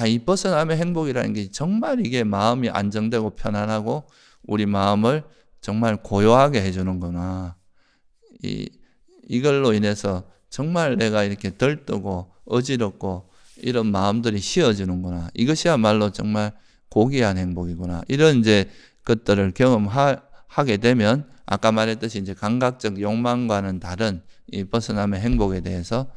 이 벗어남의 행복이라는 게 정말 이게 마음이 안정되고 편안하고 우리 마음을 정말 고요하게 해주는구나. 이걸로 인해서 정말 내가 이렇게 들뜨고 어지럽고 이런 마음들이 쉬어지는구나. 이것이야말로 정말 고귀한 행복이구나. 이런 이제 것들을 경험하게 되면 아까 말했듯이 이제 감각적 욕망과는 다른 이 벗어남의 행복에 대해서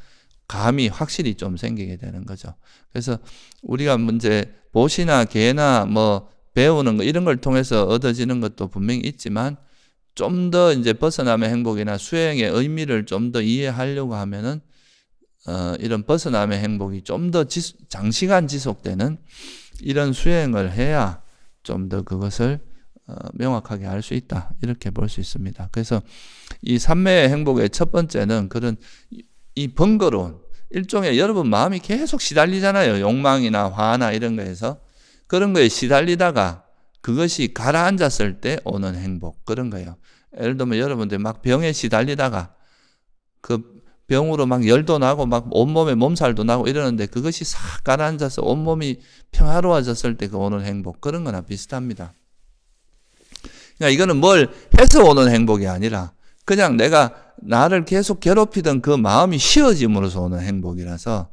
감이 확실히 좀 생기게 되는 거죠. 그래서 우리가 이제 보시나 계나 뭐 배우는 거 이런 걸 통해서 얻어지는 것도 분명히 있지만 좀 더 이제 벗어남의 행복이나 수행의 의미를 좀 더 이해하려고 하면은 이런 벗어남의 행복이 좀 더 장시간 지속되는 이런 수행을 해야 좀 더 그것을 명확하게 알 수 있다. 이렇게 볼 수 있습니다. 그래서 이 삼매의 행복의 첫 번째는 그런 이 번거로운 일종의 여러분 마음이 계속 시달리잖아요. 욕망이나 화나 이런 거에서 그런 거에 시달리다가 그것이 가라앉았을 때 오는 행복 그런 거예요. 예를 들면 여러분들 막 병에 시달리다가 그 병으로 막 열도 나고 막 온몸에 몸살도 나고 이러는데 그것이 싹 가라앉아서 온몸이 평화로워졌을 때 그 오는 행복 그런 거나 비슷합니다. 그러니까 이거는 뭘 해서 오는 행복이 아니라 그냥 내가 나를 계속 괴롭히던 그 마음이 쉬어짐으로써 오는 행복이라서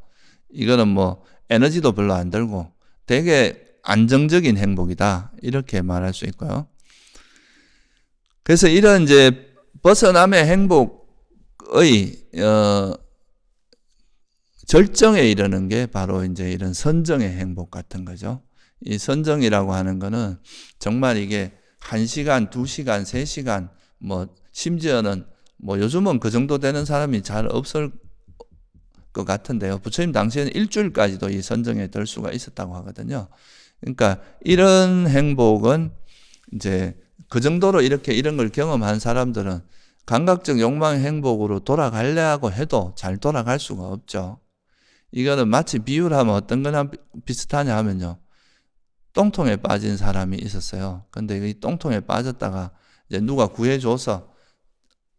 이거는 뭐 에너지도 별로 안 들고 되게 안정적인 행복이다 이렇게 말할 수 있고요. 그래서 이런 이제 벗어남의 행복의 절정에 이르는 게 바로 이제 이런 선정의 행복 같은 거죠. 이 선정이라고 하는 거는 정말 이게 1시간, 2시간, 3시간 뭐 심지어는 뭐 요즘은 그 정도 되는 사람이 잘 없을 것 같은데요. 부처님 당시에는 일주일까지도 이 선정에 들 수가 있었다고 하거든요. 그러니까 이런 행복은 이제 그 정도로 이렇게 이런 걸 경험한 사람들은 감각적 욕망의 행복으로 돌아가려고 해도 잘 돌아갈 수가 없죠. 이거는 마치 비유를 하면 어떤 거나 비슷하냐 하면요. 똥통에 빠진 사람이 있었어요. 근데 이 똥통에 빠졌다가 이제 누가 구해줘서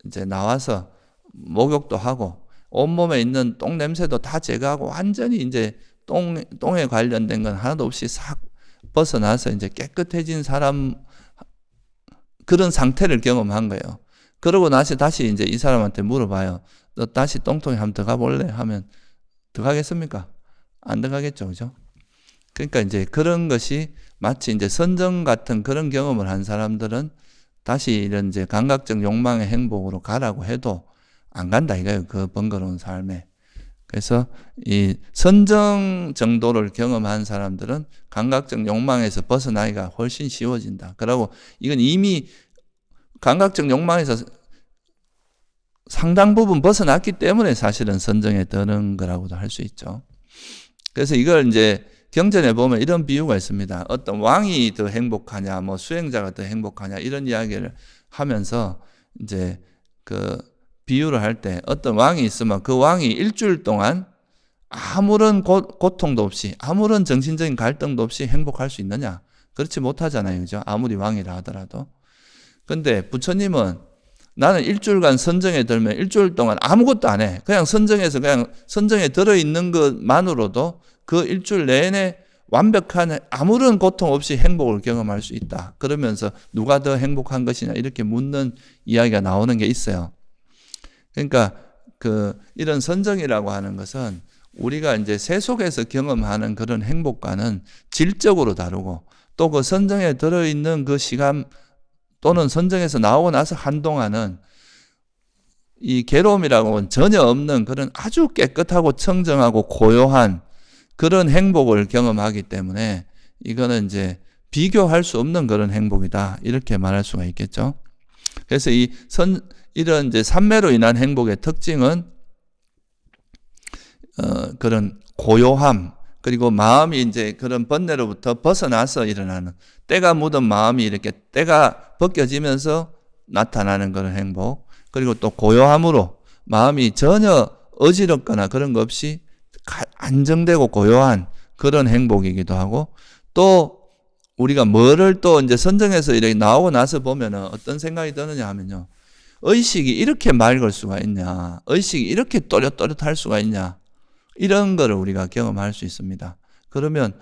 이제 나와서 목욕도 하고 온몸에 있는 똥 냄새도 다 제거하고 완전히 이제 똥에 관련된 건 하나도 없이 싹 벗어나서 이제 깨끗해진 사람 그런 상태를 경험한 거예요. 그러고 다시 이제 이 사람한테 물어봐요. 너 다시 똥통에 한번 들어가 볼래? 하면 들어가겠습니까? 안 들어가겠죠, 그죠? 그러니까 이제 그런 것이 마치 이제 선정 같은 그런 경험을 한 사람들은 다시 이런 이제 감각적 욕망의 행복으로 가라고 해도 안 간다 이거예요. 그 번거로운 삶에. 그래서 이 선정 정도를 경험한 사람들은 감각적 욕망에서 벗어나기가 훨씬 쉬워진다. 그리고 이건 이미 감각적 욕망에서 상당 부분 벗어났기 때문에 사실은 선정에 드는 거라고도 할 수 있죠. 그래서 이걸 이제 경전에 보면 이런 비유가 있습니다. 어떤 왕이 더 행복하냐, 뭐 수행자가 더 행복하냐 이런 이야기를 하면서 이제 그 비유를 할 때 어떤 왕이 있으면 그 왕이 일주일 동안 아무런 고통도 없이, 아무런 정신적인 갈등도 없이 행복할 수 있느냐? 그렇지 못하잖아요. 그죠? 아무리 왕이라 하더라도. 근데 부처님은 나는 일주일간 선정에 들면 일주일 동안 아무것도 안 해. 그냥 선정에서 그냥 선정에 들어있는 것만으로도 그 일주일 내내 완벽한 아무런 고통 없이 행복을 경험할 수 있다. 그러면서 누가 더 행복한 것이냐 이렇게 묻는 이야기가 나오는 게 있어요. 그러니까 이런 선정이라고 하는 것은 우리가 이제 세속에서 경험하는 그런 행복과는 질적으로 다르고 또 그 선정에 들어있는 그 시간 또는 선정에서 나오고 나서 한동안은 이 괴로움이라고는 전혀 없는 그런 아주 깨끗하고 청정하고 고요한 그런 행복을 경험하기 때문에 이거는 이제 비교할 수 없는 그런 행복이다. 이렇게 말할 수가 있겠죠. 그래서 이런 이제 삼매로 인한 행복의 특징은 그런 고요함, 그리고 마음이 이제 그런 번뇌로부터 벗어나서 일어나는 때가 묻은 마음이 이렇게 때가 벗겨지면서 나타나는 그런 행복, 그리고 또 고요함으로 마음이 전혀 어지럽거나 그런 거 없이 안정되고 고요한 그런 행복이기도 하고, 또 우리가 뭐를 또 이제 선정해서 이렇게 나오고 나서 보면은 어떤 생각이 드느냐 하면요, 의식이 이렇게 맑을 수가 있냐, 의식이 이렇게 또렷또렷할 수가 있냐, 이런 거를 우리가 경험할 수 있습니다. 그러면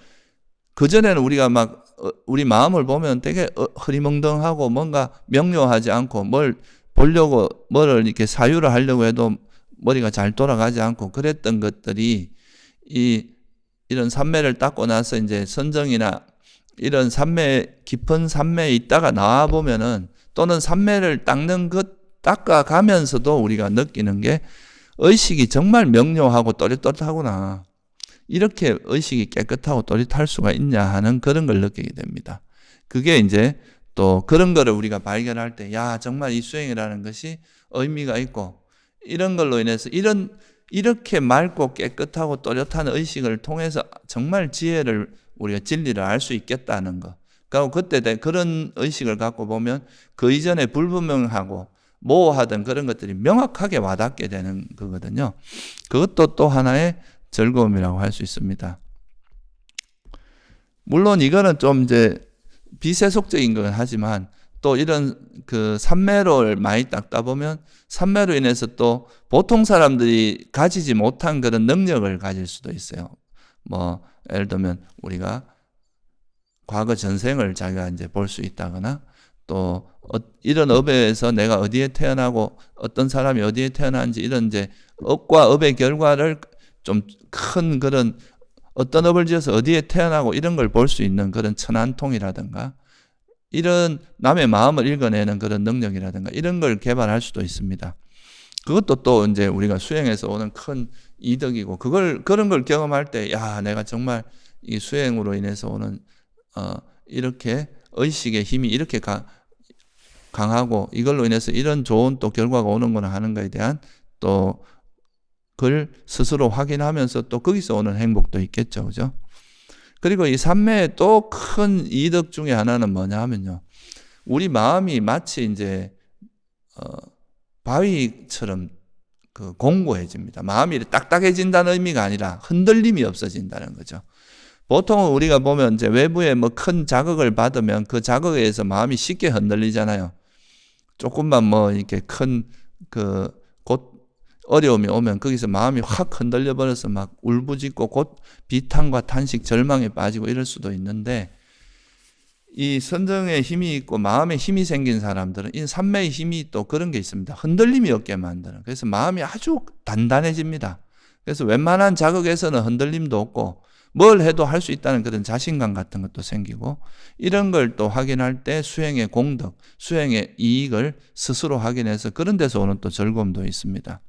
그전에는 우리가 막 우리 마음을 보면 되게 흐리멍덩하고 뭔가 명료하지 않고 뭘 보려고 뭐를 이렇게 사유를 하려고 해도 머리가 잘 돌아가지 않고 그랬던 것들이 이런 삼매를 닦고 나서 이제 선정이나 이런 깊은 삼매에 있다가 나와 보면은, 또는 삼매를 닦아가면서도 우리가 느끼는 게 의식이 정말 명료하고 또렷또렷하구나. 이렇게 의식이 깨끗하고 또렷할 수가 있냐 하는 그런 걸 느끼게 됩니다. 그게 이제 또 그런 거를 우리가 발견할 때, 야, 정말 이 수행이라는 것이 의미가 있고, 이런 걸로 인해서 이렇게 맑고 깨끗하고 또렷한 의식을 통해서 정말 지혜를, 우리가 진리를 알 수 있겠다는 거. 그리고 그때 그런 의식을 갖고 보면 그 이전에 불분명하고 모호하던 그런 것들이 명확하게 와닿게 되는 거거든요. 그것도 또 하나의 즐거움이라고 할 수 있습니다. 물론 이거는 좀 이제 비세속적인 건 하지만, 또 이런 삼매를 많이 닦다 보면 삼매로 인해서 또 보통 사람들이 가지지 못한 그런 능력을 가질 수도 있어요. 뭐 예를 들면 우리가 과거 전생을 자기가 이제 볼 수 있다거나, 또 이런 업에서 내가 어디에 태어나고 어떤 사람이 어디에 태어났는지, 이런 이제 업과 업의 결과를 좀 큰 그런 어떤 업을 지어서 어디에 태어나고 이런 걸 볼 수 있는 그런 천안통이라든가, 이런 남의 마음을 읽어내는 그런 능력이라든가 이런 걸 개발할 수도 있습니다. 그것도 또 이제 우리가 수행에서 오는 큰 이득이고, 그런 걸 경험할 때, 야, 내가 정말 이 수행으로 인해서 오는 이렇게 의식의 힘이 이렇게 강하고, 이걸로 인해서 이런 좋은 또 결과가 오는구나 하는 것에 대한 또 그걸 스스로 확인하면서 또 거기서 오는 행복도 있겠죠. 그죠? 그리고 이 삼매의 또 큰 이득 중에 하나는 뭐냐 하면요, 우리 마음이 마치 이제 바위처럼 공고해집니다. 마음이 딱딱해진다는 의미가 아니라 흔들림이 없어진다는 거죠. 보통은 우리가 보면 이제 외부에 뭐 큰 자극을 받으면 그 자극에 의해서 마음이 쉽게 흔들리잖아요. 조금만 뭐 이렇게 큰 어려움이 오면 거기서 마음이 확 흔들려 버려서 막 울부짖고 곧 비탄과 탄식, 절망에 빠지고 이럴 수도 있는데, 이 선정에 힘이 있고 마음에 힘이 생긴 사람들은 이 삼매의 힘이 또 그런 게 있습니다. 흔들림이 없게 만드는. 그래서 마음이 아주 단단해집니다. 그래서 웬만한 자극에서는 흔들림도 없고 뭘 해도 할 수 있다는 그런 자신감 같은 것도 생기고, 이런 걸 또 확인할 때 수행의 공덕, 수행의 이익을 스스로 확인해서 그런 데서 오는 또 즐거움도 있습니다.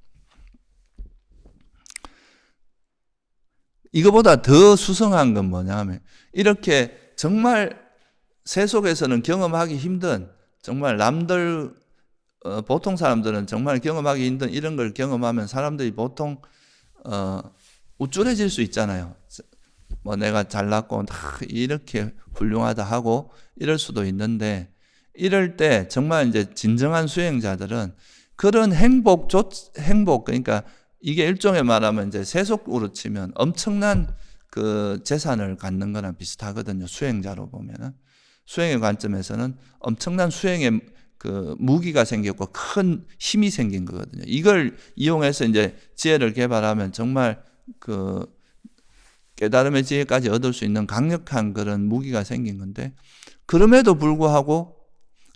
이거보다 더 수성한 건 뭐냐 하면, 이렇게 정말 세속에서는 경험하기 힘든, 정말 남들 보통 사람들은 정말 경험하기 힘든 이런 걸 경험하면 사람들이 보통 우쭐해질 수 있잖아요. 뭐 내가 잘났고 이렇게 훌륭하다 하고 이럴 수도 있는데, 이럴 때 정말 이제 진정한 수행자들은 그런 행복, 그러니까 이게 일종의 말하면 이제 세속으로 치면 엄청난 그 재산을 갖는 거랑 비슷하거든요. 수행자로 보면은. 수행의 관점에서는 엄청난 수행의 그 무기가 생겼고 큰 힘이 생긴 거거든요. 이걸 이용해서 이제 지혜를 개발하면 정말 그 깨달음의 지혜까지 얻을 수 있는 강력한 그런 무기가 생긴 건데, 그럼에도 불구하고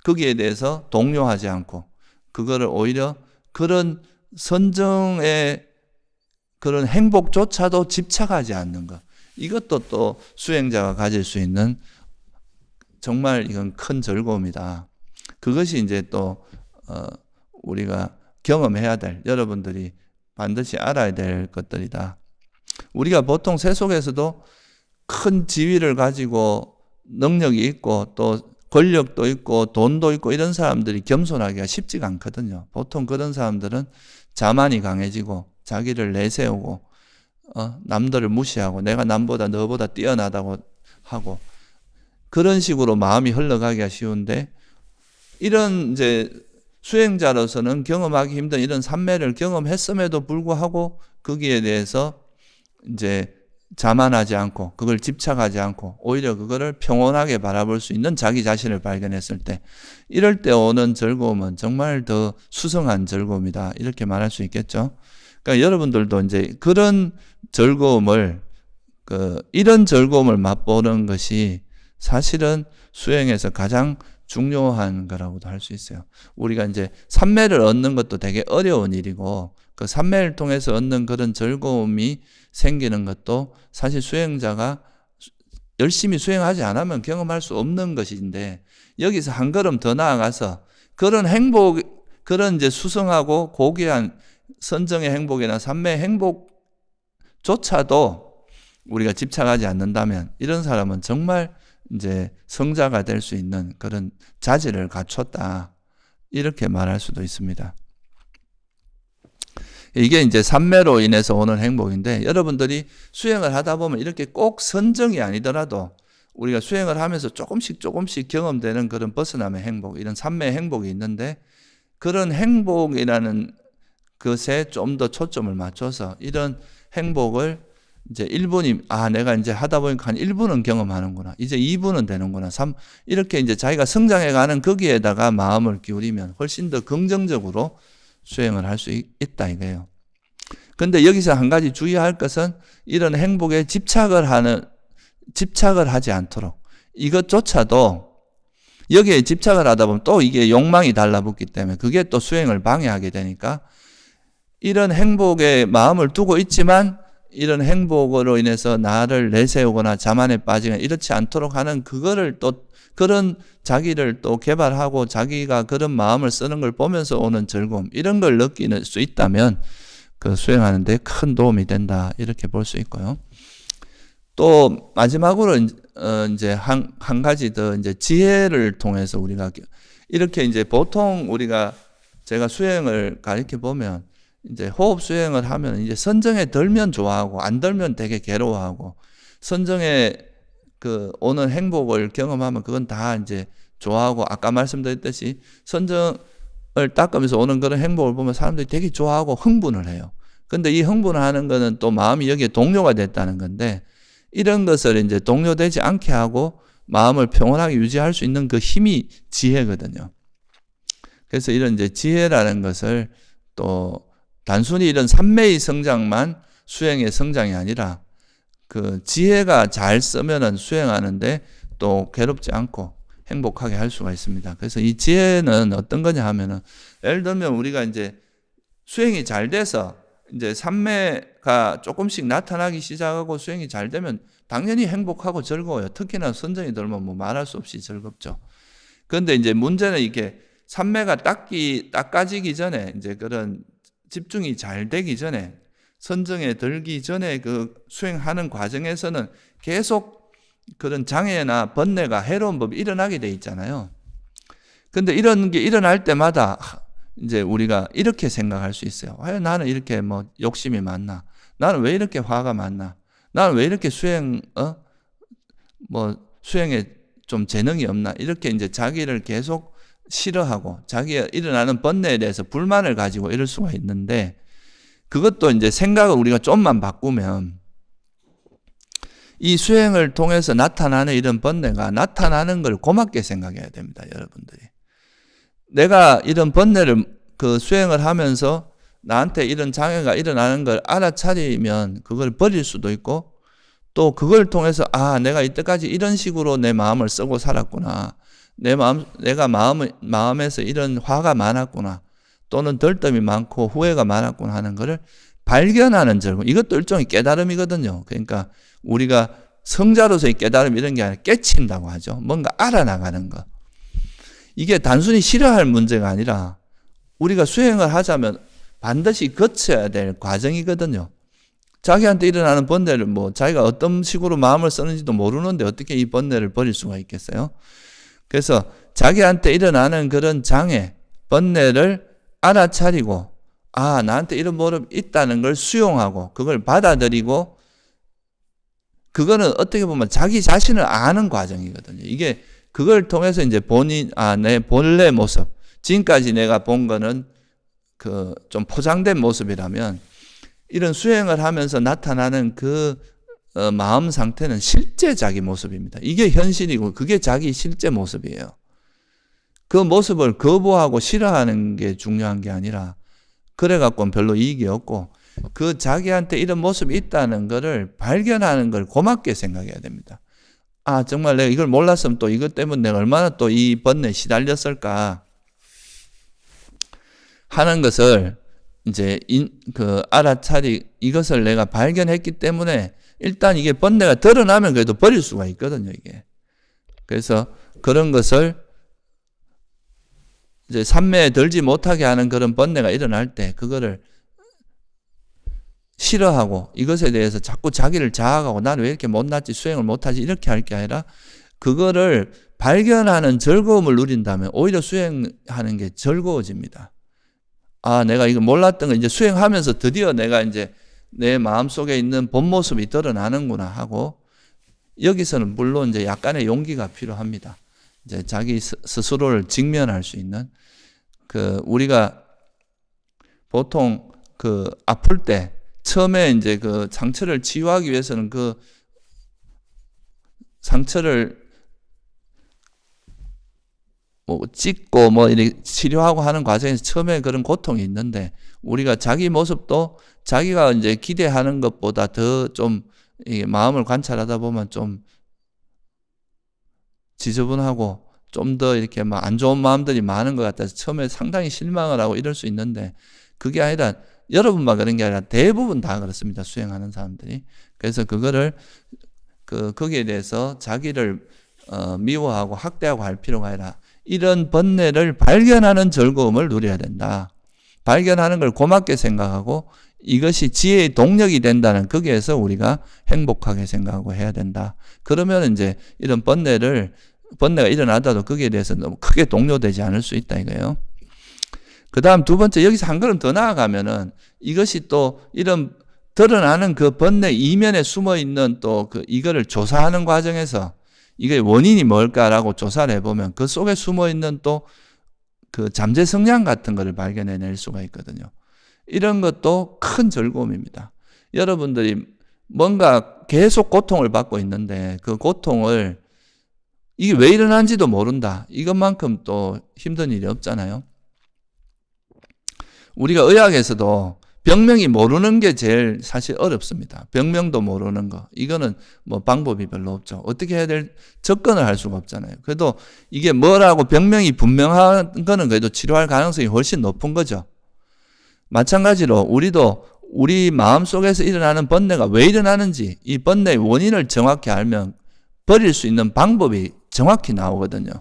거기에 대해서 동요하지 않고 그거를 오히려 그런 선정의 그런 행복조차도 집착하지 않는 것, 이것도 또 수행자가 가질 수 있는 정말 이건 큰 즐거움이다. 그것이 이제 또 우리가 경험해야 될, 여러분들이 반드시 알아야 될 것들이다. 우리가 보통 세속에서도 큰 지위를 가지고 능력이 있고 또 권력도 있고 돈도 있고 이런 사람들이 겸손하기가 쉽지가 않거든요. 보통 그런 사람들은 자만이 강해지고 자기를 내세우고 남들을 무시하고 내가 남보다 너보다 뛰어나다고 하고 그런 식으로 마음이 흘러가기가 쉬운데, 이런 이제 수행자로서는 경험하기 힘든 이런 삼매를 경험했음에도 불구하고 거기에 대해서 이제 자만하지 않고 그걸 집착하지 않고 오히려 그거를 평온하게 바라볼 수 있는 자기 자신을 발견했을 때, 이럴 때 오는 즐거움은 정말 더 수성한 즐거움이다, 이렇게 말할 수 있겠죠. 그러니까 여러분들도 이제 그런 즐거움을 이런 즐거움을 맛보는 것이 사실은 수행에서 가장 중요한 거라고도 할 수 있어요. 우리가 이제 삼매를 얻는 것도 되게 어려운 일이고 그 삼매를 통해서 얻는 그런 즐거움이 생기는 것도 사실 수행자가 열심히 수행하지 않으면 경험할 수 없는 것인데, 여기서 한 걸음 더 나아가서 그런 행복, 그런 이제 수성하고 고귀한 선정의 행복이나 삼매의 행복조차도 우리가 집착하지 않는다면 이런 사람은 정말 이제 성자가 될 수 있는 그런 자질을 갖췄다, 이렇게 말할 수도 있습니다. 이게 이제 삼매로 인해서 오는 행복인데, 여러분들이 수행을 하다 보면 이렇게 꼭 선정이 아니더라도 우리가 수행을 하면서 조금씩 경험되는 그런 벗어남의 행복, 이런 삼매의 행복이 있는데, 그런 행복이라는 것에 좀 더 초점을 맞춰서 이런 행복을 이제 1분이, 내가 이제 하다 보니까 한 1분은 경험하는구나, 이제 2분은 되는구나, 3, 이렇게 이제 자기가 성장해 가는 거기에다가 마음을 기울이면 훨씬 더 긍정적으로 수행을 할 수 있다 이거예요. 근데 여기서 한 가지 주의할 것은 이런 행복에 집착을 하지 않도록, 이것조차도 여기에 집착을 하다 보면 또 이게 욕망이 달라붙기 때문에 그게 또 수행을 방해하게 되니까, 이런 행복에 마음을 두고 있지만 이런 행복으로 인해서 나를 내세우거나 자만에 빠지거나 이렇지 않도록 하는 그거를 또 그런 자기를 또 개발하고 자기가 그런 마음을 쓰는 걸 보면서 오는 즐거움, 이런 걸 느낄 수 있다면 그 수행하는 데 큰 도움이 된다, 이렇게 볼 수 있고요. 또 마지막으로 이제 한 가지 더 이제 지혜를 통해서 우리가 이렇게 이제 보통 우리가 제가 수행을 가르쳐 보면 이제 호흡 수행을 하면 이제 선정에 들면 좋아하고 안 들면 되게 괴로워하고, 선정에 그 오는 행복을 경험하면 그건 다 이제 좋아하고, 아까 말씀드렸듯이 선정을 닦으면서 오는 그런 행복을 보면 사람들이 되게 좋아하고 흥분을 해요. 근데 이 흥분을 하는 거는 또 마음이 여기에 동요가 됐다는 건데, 이런 것을 이제 동요되지 않게 하고 마음을 평온하게 유지할 수 있는 그 힘이 지혜거든요. 그래서 이런 이제 지혜라는 것을 또 단순히 이런 삼매의 성장만 수행의 성장이 아니라 그 지혜가 잘 쓰면은 수행하는데 또 괴롭지 않고 행복하게 할 수가 있습니다. 그래서 이 지혜는 어떤 거냐 하면은, 예를 들면 우리가 이제 수행이 잘 돼서 이제 삼매가 조금씩 나타나기 시작하고 수행이 잘 되면 당연히 행복하고 즐거워요. 특히나 선정이 들면 뭐 말할 수 없이 즐겁죠. 그런데 이제 문제는 이게 삼매가 닦아지기 전에, 이제 그런 집중이 잘 되기 전에, 선정에 들기 전에 그 수행하는 과정에서는 계속 그런 장애나 번뇌가 해로운 법이 일어나게 돼 있잖아요. 근데 이런 게 일어날 때마다 이제 우리가 이렇게 생각할 수 있어요. 왜 나는 이렇게 뭐 욕심이 많나? 나는 왜 이렇게 화가 많나? 나는 왜 이렇게 수행에 좀 재능이 없나? 이렇게 이제 자기를 계속 싫어하고 자기가 일어나는 번뇌에 대해서 불만을 가지고 이럴 수가 있는데, 그것도 이제 생각을 우리가 좀만 바꾸면 이 수행을 통해서 나타나는 이런 번뇌가 나타나는 걸 고맙게 생각해야 됩니다, 여러분들이. 내가 이런 번뇌를 그 수행을 하면서 나한테 이런 장애가 일어나는 걸 알아차리면 그걸 버릴 수도 있고, 또 그걸 통해서 내가 이때까지 이런 식으로 내 마음을 쓰고 살았구나. 내가 마음에서 이런 화가 많았구나. 또는 덜뜸이 많고 후회가 많았구나 하는 것을 발견하는 즐거움. 이것도 일종의 깨달음이거든요. 그러니까 우리가 성자로서의 깨달음 이런 게 아니라 깨친다고 하죠. 뭔가 알아나가는 것. 이게 단순히 싫어할 문제가 아니라 우리가 수행을 하자면 반드시 거쳐야 될 과정이거든요. 자기한테 일어나는 번뇌를 자기가 어떤 식으로 마음을 쓰는지도 모르는데 어떻게 이 번뇌를 버릴 수가 있겠어요? 그래서 자기한테 일어나는 그런 장애, 번뇌를 알아차리고 나한테 이런 모습이 있다는 걸 수용하고 그걸 받아들이고, 그거는 어떻게 보면 자기 자신을 아는 과정이거든요. 이게 그걸 통해서 이제 내 본래 모습, 지금까지 내가 본 거는 그 좀 포장된 모습이라면 이런 수행을 하면서 나타나는 그 마음 상태는 실제 자기 모습입니다. 이게 현실이고 그게 자기 실제 모습이에요. 그 모습을 거부하고 싫어하는 게 중요한 게 아니라 그래갖고는 별로 이익이 없고, 그 자기한테 이런 모습이 있다는 것을 발견하는 걸 고맙게 생각해야 됩니다. 정말 내가 이걸 몰랐으면 또 이것 때문에 내가 얼마나 또 이 번뇌에 시달렸을까 하는 것을 이제 이것을 내가 발견했기 때문에 일단 이게 번뇌가 드러나면 그래도 버릴 수가 있거든요, 이게. 그래서 그런 것을 이제 삼매에 들지 못하게 하는 그런 번뇌가 일어날 때 그거를 싫어하고 이것에 대해서 자꾸 자기를 자학하고 나는 왜 이렇게 못났지, 수행을 못하지, 이렇게 할 게 아니라 그거를 발견하는 즐거움을 누린다면 오히려 수행하는 게 즐거워집니다. 내가 이거 몰랐던 거 이제 수행하면서 드디어 내가 이제 내 마음속에 있는 본 모습이 드러나는구나 하고, 여기서는 물론 이제 약간의 용기가 필요합니다. 이제 자기 스스로를 직면할 수 있는, 우리가 보통 아플 때 처음에 이제 그 상처를 치유하기 위해서는 그 상처를 찢고 이렇게 치료하고 하는 과정에서 처음에 그런 고통이 있는데, 우리가 자기 모습도 자기가 이제 기대하는 것보다 더 좀 마음을 관찰하다 보면 좀 지저분하고 좀 더 이렇게 안 좋은 마음들이 많은 것 같아서 처음에 상당히 실망을 하고 이럴 수 있는데, 그게 아니라 여러분만 그런 게 아니라 대부분 다 그렇습니다, 수행하는 사람들이. 그래서 그거를 거기에 대해서 자기를 미워하고 학대하고 할 필요가 아니라 이런 번뇌를 발견하는 즐거움을 누려야 된다. 발견하는 걸 고맙게 생각하고 이것이 지혜의 동력이 된다는, 거기에서 우리가 행복하게 생각하고 해야 된다. 그러면 이제 이런 번뇌가 일어나더라도 거기에 대해서 너무 크게 동요되지 않을 수 있다 이거예요. 그 다음 두 번째, 여기서 한 걸음 더 나아가면은 이것이 또 이런 드러나는 그 번뇌 이면에 숨어 있는 또 이거를 조사하는 과정에서 이게 원인이 뭘까라고 조사를 해보면 그 속에 숨어 있는 또 그 잠재 성향 같은 거를 발견해낼 수가 있거든요. 이런 것도 큰 즐거움입니다. 여러분들이 뭔가 계속 고통을 받고 있는데 그 고통을 이게 왜 일어난지도 모른다. 이것만큼 또 힘든 일이 없잖아요. 우리가 의학에서도 병명이 모르는 게 제일 사실 어렵습니다. 병명도 모르는 거. 이거는 방법이 별로 없죠. 어떻게 해야 접근을 할 수가 없잖아요. 그래도 이게 뭐라고 병명이 분명한 거는 그래도 치료할 가능성이 훨씬 높은 거죠. 마찬가지로 우리도 우리 마음속에서 일어나는 번뇌가 왜 일어나는지, 이 번뇌의 원인을 정확히 알면 버릴 수 있는 방법이 정확히 나오거든요.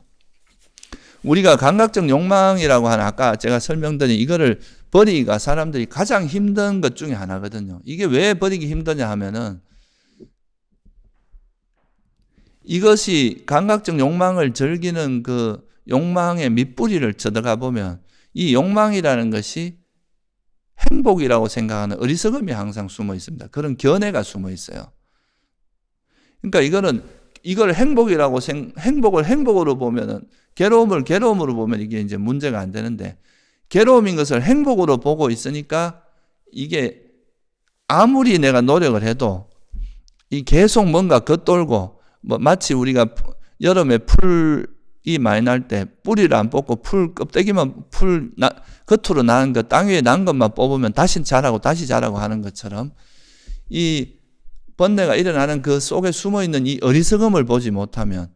우리가 감각적 욕망이라고 하는, 아까 제가 설명드린 이거를 버리기가 사람들이 가장 힘든 것 중에 하나거든요. 이게 왜 버리기 힘드냐 하면은 이것이 감각적 욕망을 즐기는 그 욕망의 밑뿌리를 쳐들어가 보면 이 욕망이라는 것이 행복이라고 생각하는 어리석음이 항상 숨어 있습니다. 그런 견해가 숨어 있어요. 그러니까 이걸 행복을 행복으로 보면은, 괴로움을 괴로움으로 보면 이게 이제 문제가 안 되는데, 괴로움인 것을 행복으로 보고 있으니까 이게 아무리 내가 노력을 해도 이 계속 뭔가 겉돌고 뭐 마치 우리가 여름에 풀이 많이 날 때 뿌리를 안 뽑고 풀 껍데기만 겉으로 나는 거 땅 위에 난 것만 뽑으면 다시 자라고 하는 것처럼 이 번뇌가 일어나는 그 속에 숨어있는 이 어리석음을 보지 못하면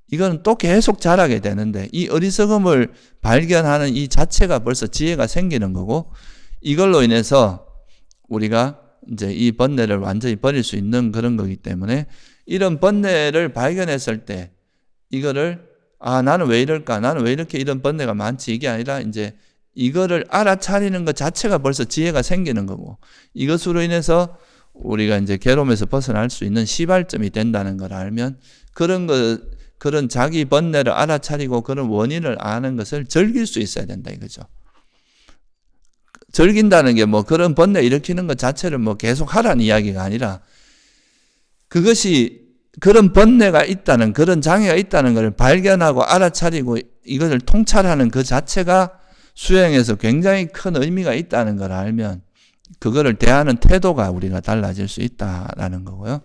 이거는 또 계속 자라게 되는데 이 어리석음을 발견하는 이 자체가 벌써 지혜가 생기는 거고 이걸로 인해서 우리가 이제 이 번뇌를 완전히 버릴 수 있는 그런 거기 때문에 이런 번뇌를 발견했을 때 이거를 나는 왜 이럴까? 나는 왜 이렇게 이런 번뇌가 많지? 이게 아니라 이제 이거를 알아차리는 것 자체가 벌써 지혜가 생기는 거고 이것으로 인해서 우리가 이제 괴로움에서 벗어날 수 있는 시발점이 된다는 걸 알면 그런 자기 번뇌를 알아차리고 그런 원인을 아는 것을 즐길 수 있어야 된다 이거죠. 즐긴다는 게 뭐 그런 번뇌 일으키는 것 자체를 뭐 계속 하라는 이야기가 아니라 그것이 그런 번뇌가 있다는 그런 장애가 있다는 것을 발견하고 알아차리고 이것을 통찰하는 그 자체가 수행에서 굉장히 큰 의미가 있다는 걸 알면 그거를 대하는 태도가 우리가 달라질 수 있다라는 거고요.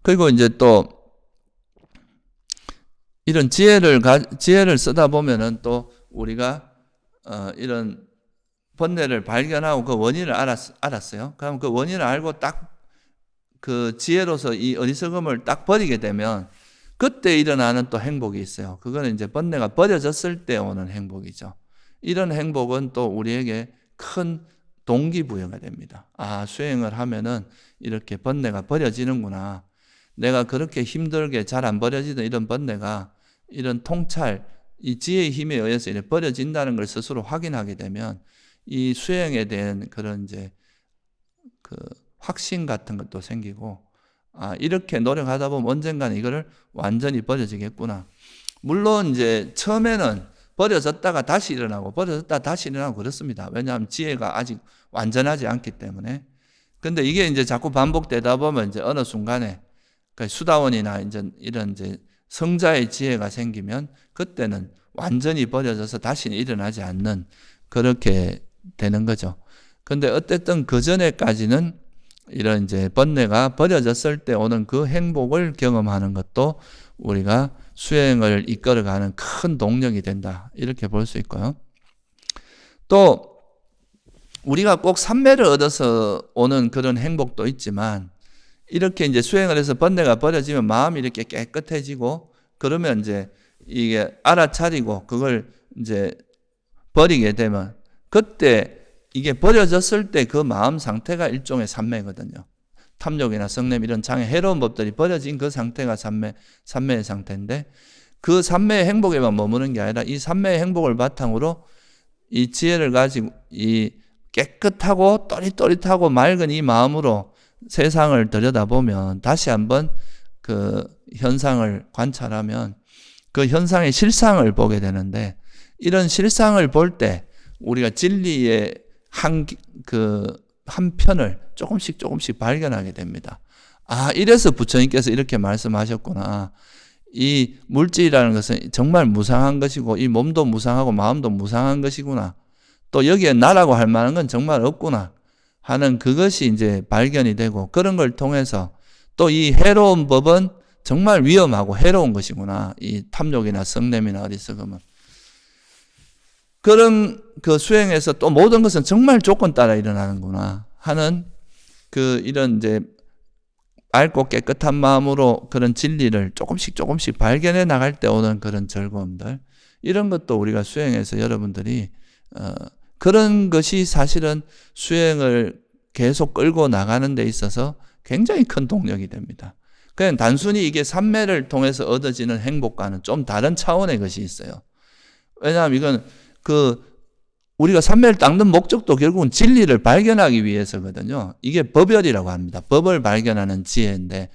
그리고 이제 또 이런 지혜를 쓰다 보면은 또 우리가 이런 번뇌를 발견하고 그 원인을 알았어요. 그럼 그 원인을 알고 딱 그 지혜로서 이 어리석음을 딱 버리게 되면 그때 일어나는 또 행복이 있어요. 그거는 이제 번뇌가 버려졌을 때 오는 행복이죠. 이런 행복은 또 우리에게 큰 동기부여가 됩니다. 수행을 하면은 이렇게 번뇌가 버려지는구나. 내가 그렇게 힘들게 잘 안 버려지던 이런 번뇌가 이런 통찰, 이 지혜의 힘에 의해서 이렇게 버려진다는 걸 스스로 확인하게 되면 이 수행에 대한 그런 이제 그 확신 같은 것도 생기고 이렇게 노력하다 보면 언젠가는 이거를 완전히 버려지겠구나. 물론 이제 처음에는 버려졌다가 다시 일어나고 버려졌다가 다시 일어나고 그렇습니다. 왜냐하면 지혜가 아직 완전하지 않기 때문에. 근데 이게 이제 자꾸 반복되다 보면 이제 어느 순간에 수다원이나 이제 이런 이제 성자의 지혜가 생기면 그때는 완전히 버려져서 다시는 일어나지 않는 그렇게 되는 거죠. 근데 어쨌든 그 전에까지는 이런 이제 번뇌가 버려졌을 때 오는 그 행복을 경험하는 것도 우리가 수행을 이끌어가는 큰 동력이 된다. 이렇게 볼 수 있고요. 또 우리가 꼭 삼매를 얻어서 오는 그런 행복도 있지만 이렇게 이제 수행을 해서 번뇌가 버려지면 마음이 이렇게 깨끗해지고 그러면 이제 이게 알아차리고 그걸 이제 버리게 되면 그때 이게 버려졌을 때 그 마음 상태가 일종의 삼매거든요. 탐욕이나 성냄 이런 장애 해로운 법들이 버려진 그 상태가 삼매의 상태인데 그 삼매의 행복에만 머무는 게 아니라 이 삼매의 행복을 바탕으로 이 지혜를 가지고 이 깨끗하고 또릿또릿하고 맑은 이 마음으로 세상을 들여다보면 다시 한번 그 현상을 관찰하면 그 현상의 실상을 보게 되는데 이런 실상을 볼 때 우리가 진리의 한 편을 조금씩 발견하게 됩니다. 이래서 부처님께서 이렇게 말씀하셨구나. 이 물질이라는 것은 정말 무상한 것이고 이 몸도 무상하고 마음도 무상한 것이구나. 또 여기에 나라고 할 만한 건 정말 없구나 하는 그것이 이제 발견이 되고 그런 걸 통해서 또 이 해로운 법은 정말 위험하고 해로운 것이구나. 이 탐욕이나 성냄이나 어리석음은. 그런 그 수행에서 또 모든 것은 정말 조건 따라 일어나는구나 하는 이런 이제 맑고 깨끗한 마음으로 그런 진리를 조금씩 발견해 나갈 때 오는 그런 즐거움들 이런 것도 우리가 수행해서 여러분들이 그런 것이 사실은 수행을 계속 끌고 나가는 데 있어서 굉장히 큰 동력이 됩니다. 그냥 단순히 이게 삼매를 통해서 얻어지는 행복과는 좀 다른 차원의 것이 있어요. 왜냐하면 이건 우리가 삼매를 닦는 목적도 결국은 진리를 발견하기 위해서거든요. 이게 법열이라고 합니다. 법을 발견하는 지혜인데,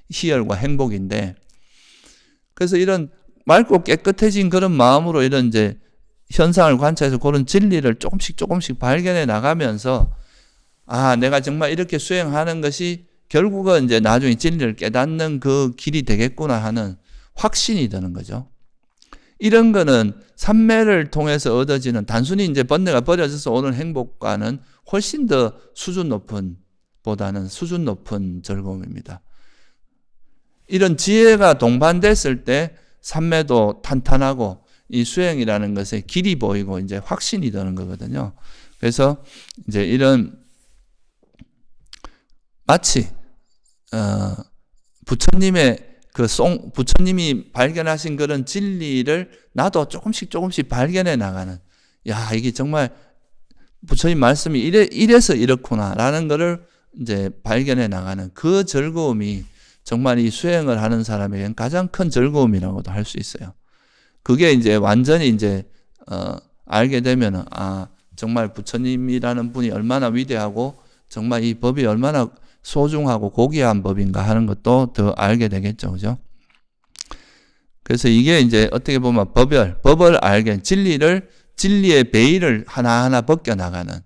희열과 행복인데. 그래서 이런 맑고 깨끗해진 그런 마음으로 이런 이제 현상을 관찰해서 그런 진리를 조금씩 발견해 나가면서, 내가 정말 이렇게 수행하는 것이 결국은 이제 나중에 진리를 깨닫는 그 길이 되겠구나 하는 확신이 드는 거죠. 이런 거는 삼매를 통해서 얻어지는 단순히 이제 번뇌가 버려져서 오는 행복과는 훨씬 더 수준 높은 즐거움입니다. 이런 지혜가 동반됐을 때 삼매도 탄탄하고 이 수행이라는 것에 길이 보이고 이제 확신이 드는 거거든요. 그래서 이제 이런 마치 부처님이 발견하신 그런 진리를 나도 조금씩 발견해 나가는, 야, 이게 정말 부처님 말씀이 이래서 이렇구나라는 것을 이제 발견해 나가는 그 즐거움이 정말 이 수행을 하는 사람에게는 가장 큰 즐거움이라고도 할 수 있어요. 그게 이제 완전히 이제 알게 되면은, 아, 정말 부처님이라는 분이 얼마나 위대하고 정말 이 법이 얼마나 소중하고 고귀한 법인가 하는 것도 더 알게 되겠죠. 그죠? 그래서 이게 이제 어떻게 보면 법을 알게, 진리의 베일을 하나하나 벗겨나가는,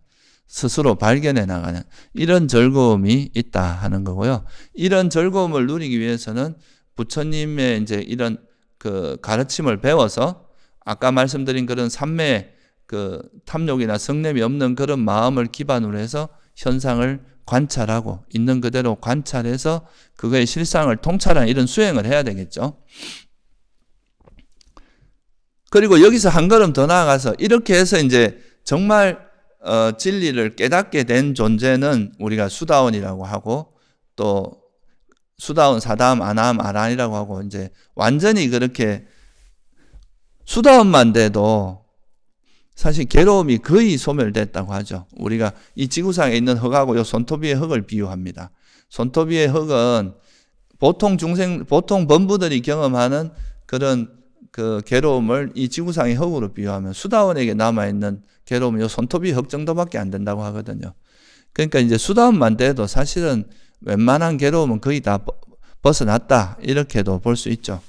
스스로 발견해 나가는 이런 즐거움이 있다 하는 거고요. 이런 즐거움을 누리기 위해서는 부처님의 이제 이런 그 가르침을 배워서 아까 말씀드린 그런 삼매의 그 탐욕이나 성냄이 없는 그런 마음을 기반으로 해서 현상을 관찰하고 있는 그대로 관찰해서 그거의 실상을 통찰하는 이런 수행을 해야 되겠죠. 그리고 여기서 한 걸음 더 나아가서 이렇게 해서 이제 정말 진리를 깨닫게 된 존재는 우리가 수다원이라고 하고, 또 수다원, 사다음, 아나함, 아란이라고 하고, 이제 완전히 그렇게 수다원만 돼도 사실 괴로움이 거의 소멸됐다고 하죠. 우리가 이 지구상에 있는 흙하고 요 손톱 위의 흙을 비유합니다. 손톱 위의 흙은 보통 범부들이 경험하는 그런 그 괴로움을 이 지구상의 흙으로 비유하면 수다원에게 남아있는 괴로움은 요 손톱 위 흙 정도밖에 안 된다고 하거든요. 그러니까 이제 수다원만 돼도 사실은 웬만한 괴로움은 거의 다 벗어났다, 이렇게도 볼 수 있죠.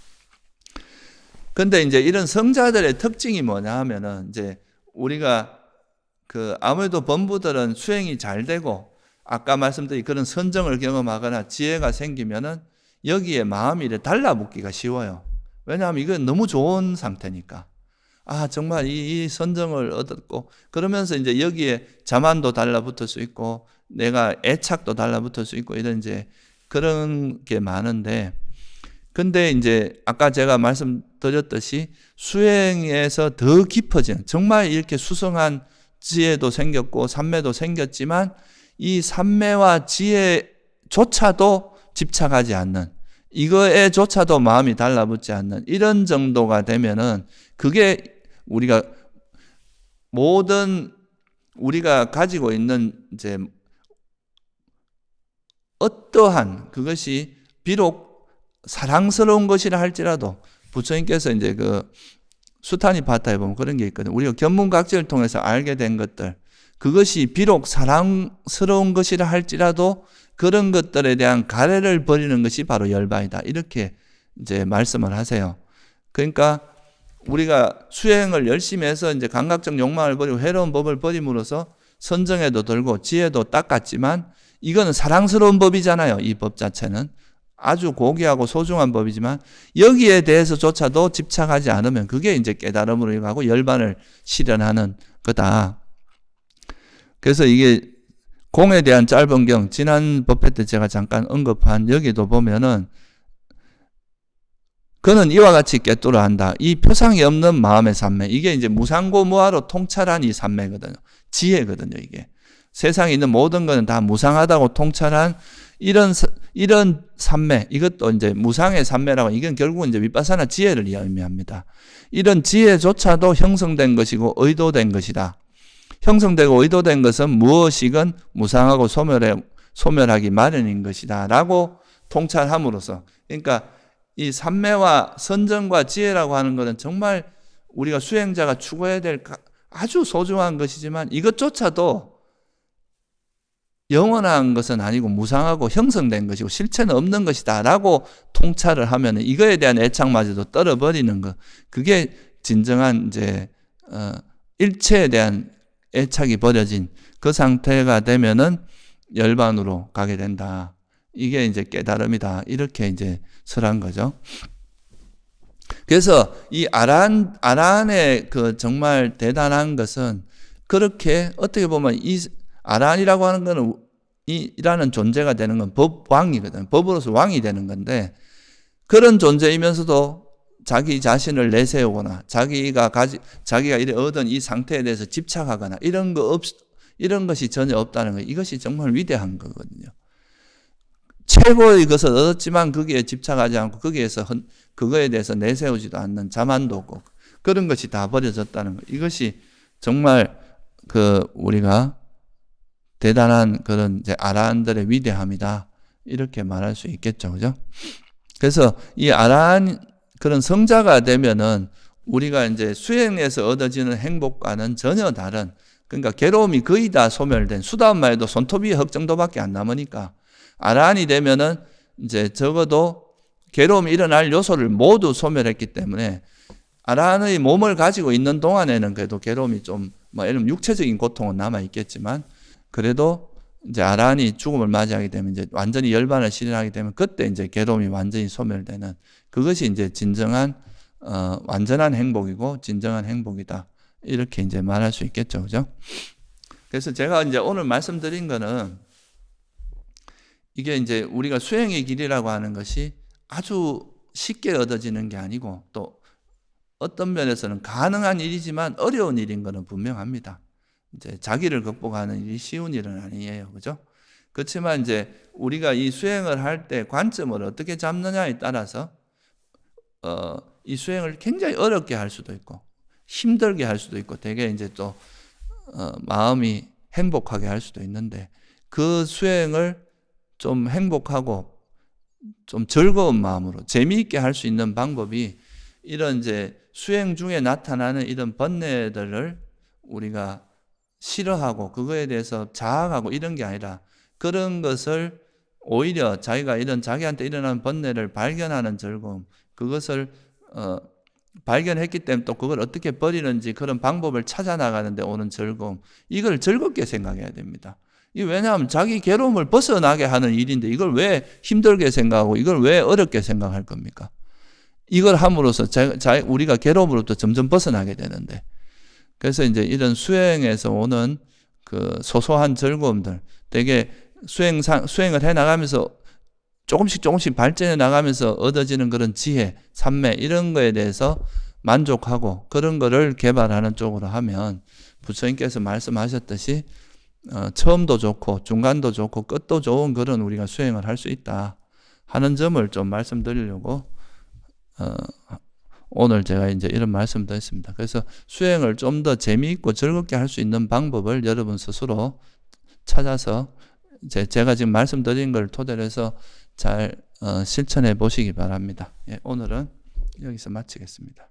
근데 이제 이런 성자들의 특징이 뭐냐 하면은, 이제 우리가 아무래도 범부들은 수행이 잘 되고 아까 말씀드린 그런 선정을 경험하거나 지혜가 생기면은 여기에 마음이 달라붙기가 쉬워요. 왜냐하면 이건 너무 좋은 상태니까. 아, 정말 이 선정을 얻었고, 그러면서 이제 여기에 자만도 달라붙을 수 있고, 내가 애착도 달라붙을 수 있고, 이런 이제 그런 게 많은데, 근데 이제 아까 제가 말씀드렸듯이 수행에서 더 깊어지는, 정말 이렇게 수성한 지혜도 생겼고 삼매도 생겼지만 이 삼매와 지혜조차도 집착하지 않는, 이거에조차도 마음이 달라붙지 않는 이런 정도가 되면은, 그게 우리가 가지고 있는 이제 어떠한 그것이 비록 사랑스러운 것이라 할지라도, 부처님께서 이제 수타니파타에 보면 그런 게 있거든요. 우리가 견문각지를 통해서 알게 된 것들, 그것이 비록 사랑스러운 것이라 할지라도 그런 것들에 대한 가래를 버리는 것이 바로 열반이다, 이렇게 이제 말씀을 하세요. 그러니까 우리가 수행을 열심히 해서 이제 감각적 욕망을 버리고 해로운 법을 버림으로써 선정에도 들고 지혜도 닦았지만, 이거는 사랑스러운 법이잖아요. 이 법 자체는 아주 고귀하고 소중한 법이지만 여기에 대해서조차도 집착하지 않으면 그게 이제 깨달음으로 이어가고 열반을 실현하는 거다. 그래서 이게 공에 대한 짧은 경, 지난 법회 때 제가 잠깐 언급한 여기도 보면은, 그는 이와 같이 깨뚫어 한다. 이 표상이 없는 마음의 삼매, 이게 이제 무상고무하로 통찰한 이 삼매거든요. 지혜거든요. 이게 세상에 있는 모든 것은 다 무상하다고 통찰한 이런 삼매, 이것도 이제 무상의 삼매라고, 이건 결국은 이제 위파사나 지혜를 의미합니다. 이런 지혜조차도 형성된 것이고 의도된 것이다. 형성되고 의도된 것은 무엇이건 무상하고 소멸하기 마련인 것이다 라고 통찰함으로써, 그러니까 이 삼매와 선정과 지혜라고 하는 것은 정말 우리가 수행자가 추구해야 될 아주 소중한 것이지만, 이것조차도 영원한 것은 아니고 무상하고 형성된 것이고 실체는 없는 것이다 라고 통찰을 하면 이거에 대한 애착마저도 떨어버리는 것, 그게 진정한 이제 일체에 대한 애착이 버려진 그 상태가 되면은 열반으로 가게 된다. 이게 이제 깨달음이다, 이렇게 이제 설한 거죠. 그래서 이 아란의 정말 대단한 것은, 그렇게 어떻게 보면 이 아란이라고 하는 거는 이라는 존재가 되는 건 법왕이거든. 법으로서 왕이 되는 건데 그런 존재이면서도 자기 자신을 내세우거나 자기가 이래 얻은 이 상태에 대해서 집착하거나 이런 것이 전혀 없다는 거. 이것이 정말 위대한 거거든요. 최고의 것을 얻었지만 거기에 집착하지 않고 거기에서 그거에 대해서 내세우지도 않는 자만도 없고 그런 것이 다 버려졌다는 거. 이것이 정말 우리가 대단한 그런 이제 아란들의 위대함이다. 이렇게 말할 수 있겠죠. 그죠? 그래서 이 아란 그런 성자가 되면은 우리가 이제 수행에서 얻어지는 행복과는 전혀 다른, 그러니까 괴로움이 거의 다 소멸된, 수다움만 해도 손톱 위에 흙 정도밖에 안 남으니까 아란이 되면은 이제 적어도 괴로움이 일어날 요소를 모두 소멸했기 때문에 아란의 몸을 가지고 있는 동안에는 그래도 괴로움이 좀 예를 들면 육체적인 고통은 남아 있겠지만 그래도 이제 아란이 죽음을 맞이하게 되면 이제 완전히 열반을 실현하게 되면 그때 이제 괴로움이 완전히 소멸되는 그것이 이제 진정한 완전한 행복이고 진정한 행복이다. 이렇게 이제 말할 수 있겠죠. 그죠? 그래서 제가 이제 오늘 말씀드린 거는 이게 이제 우리가 수행의 길이라고 하는 것이 아주 쉽게 얻어지는 게 아니고 또 어떤 면에서는 가능한 일이지만 어려운 일인 것은 분명합니다. 이제 자기를 극복하는 일이 쉬운 일은 아니에요. 그죠? 그렇지만 이제 우리가 이 수행을 할 때 관점을 어떻게 잡느냐에 따라서 이 수행을 굉장히 어렵게 할 수도 있고 힘들게 할 수도 있고 되게 이제 또 마음이 행복하게 할 수도 있는데 그 수행을 좀 행복하고 좀 즐거운 마음으로 재미있게 할 수 있는 방법이 이런 이제 수행 중에 나타나는 이런 번뇌들을 우리가 싫어하고 그거에 대해서 자학하고 이런 게 아니라 그런 것을 오히려 자기한테 일어나는 번뇌를 발견하는 즐거움, 그것을 발견했기 때문에 또 그걸 어떻게 버리는지 그런 방법을 찾아 나가는데 오는 즐거움, 이걸 즐겁게 생각해야 됩니다. 왜냐하면 자기 괴로움을 벗어나게 하는 일인데 이걸 왜 힘들게 생각하고 이걸 왜 어렵게 생각할 겁니까? 이걸 함으로써 우리가 괴로움으로부터 점점 벗어나게 되는데, 그래서 이제 이런 수행에서 오는 그 소소한 즐거움들, 되게 수행을 해 나가면서 조금씩 발전해 나가면서 얻어지는 그런 지혜, 삼매 이런 거에 대해서 만족하고 그런 거를 개발하는 쪽으로 하면 부처님께서 말씀하셨듯이 처음도 좋고 중간도 좋고 끝도 좋은 그런 우리가 수행을 할 수 있다 하는 점을 좀 말씀드리려고 오늘 제가 이제 이런 말씀을 드렸습니다. 그래서 수행을 좀 더 재미있고 즐겁게 할 수 있는 방법을 여러분 스스로 찾아서 제가 지금 말씀드린 걸 토대로 해서 잘 실천해 보시기 바랍니다. 오늘은 여기서 마치겠습니다.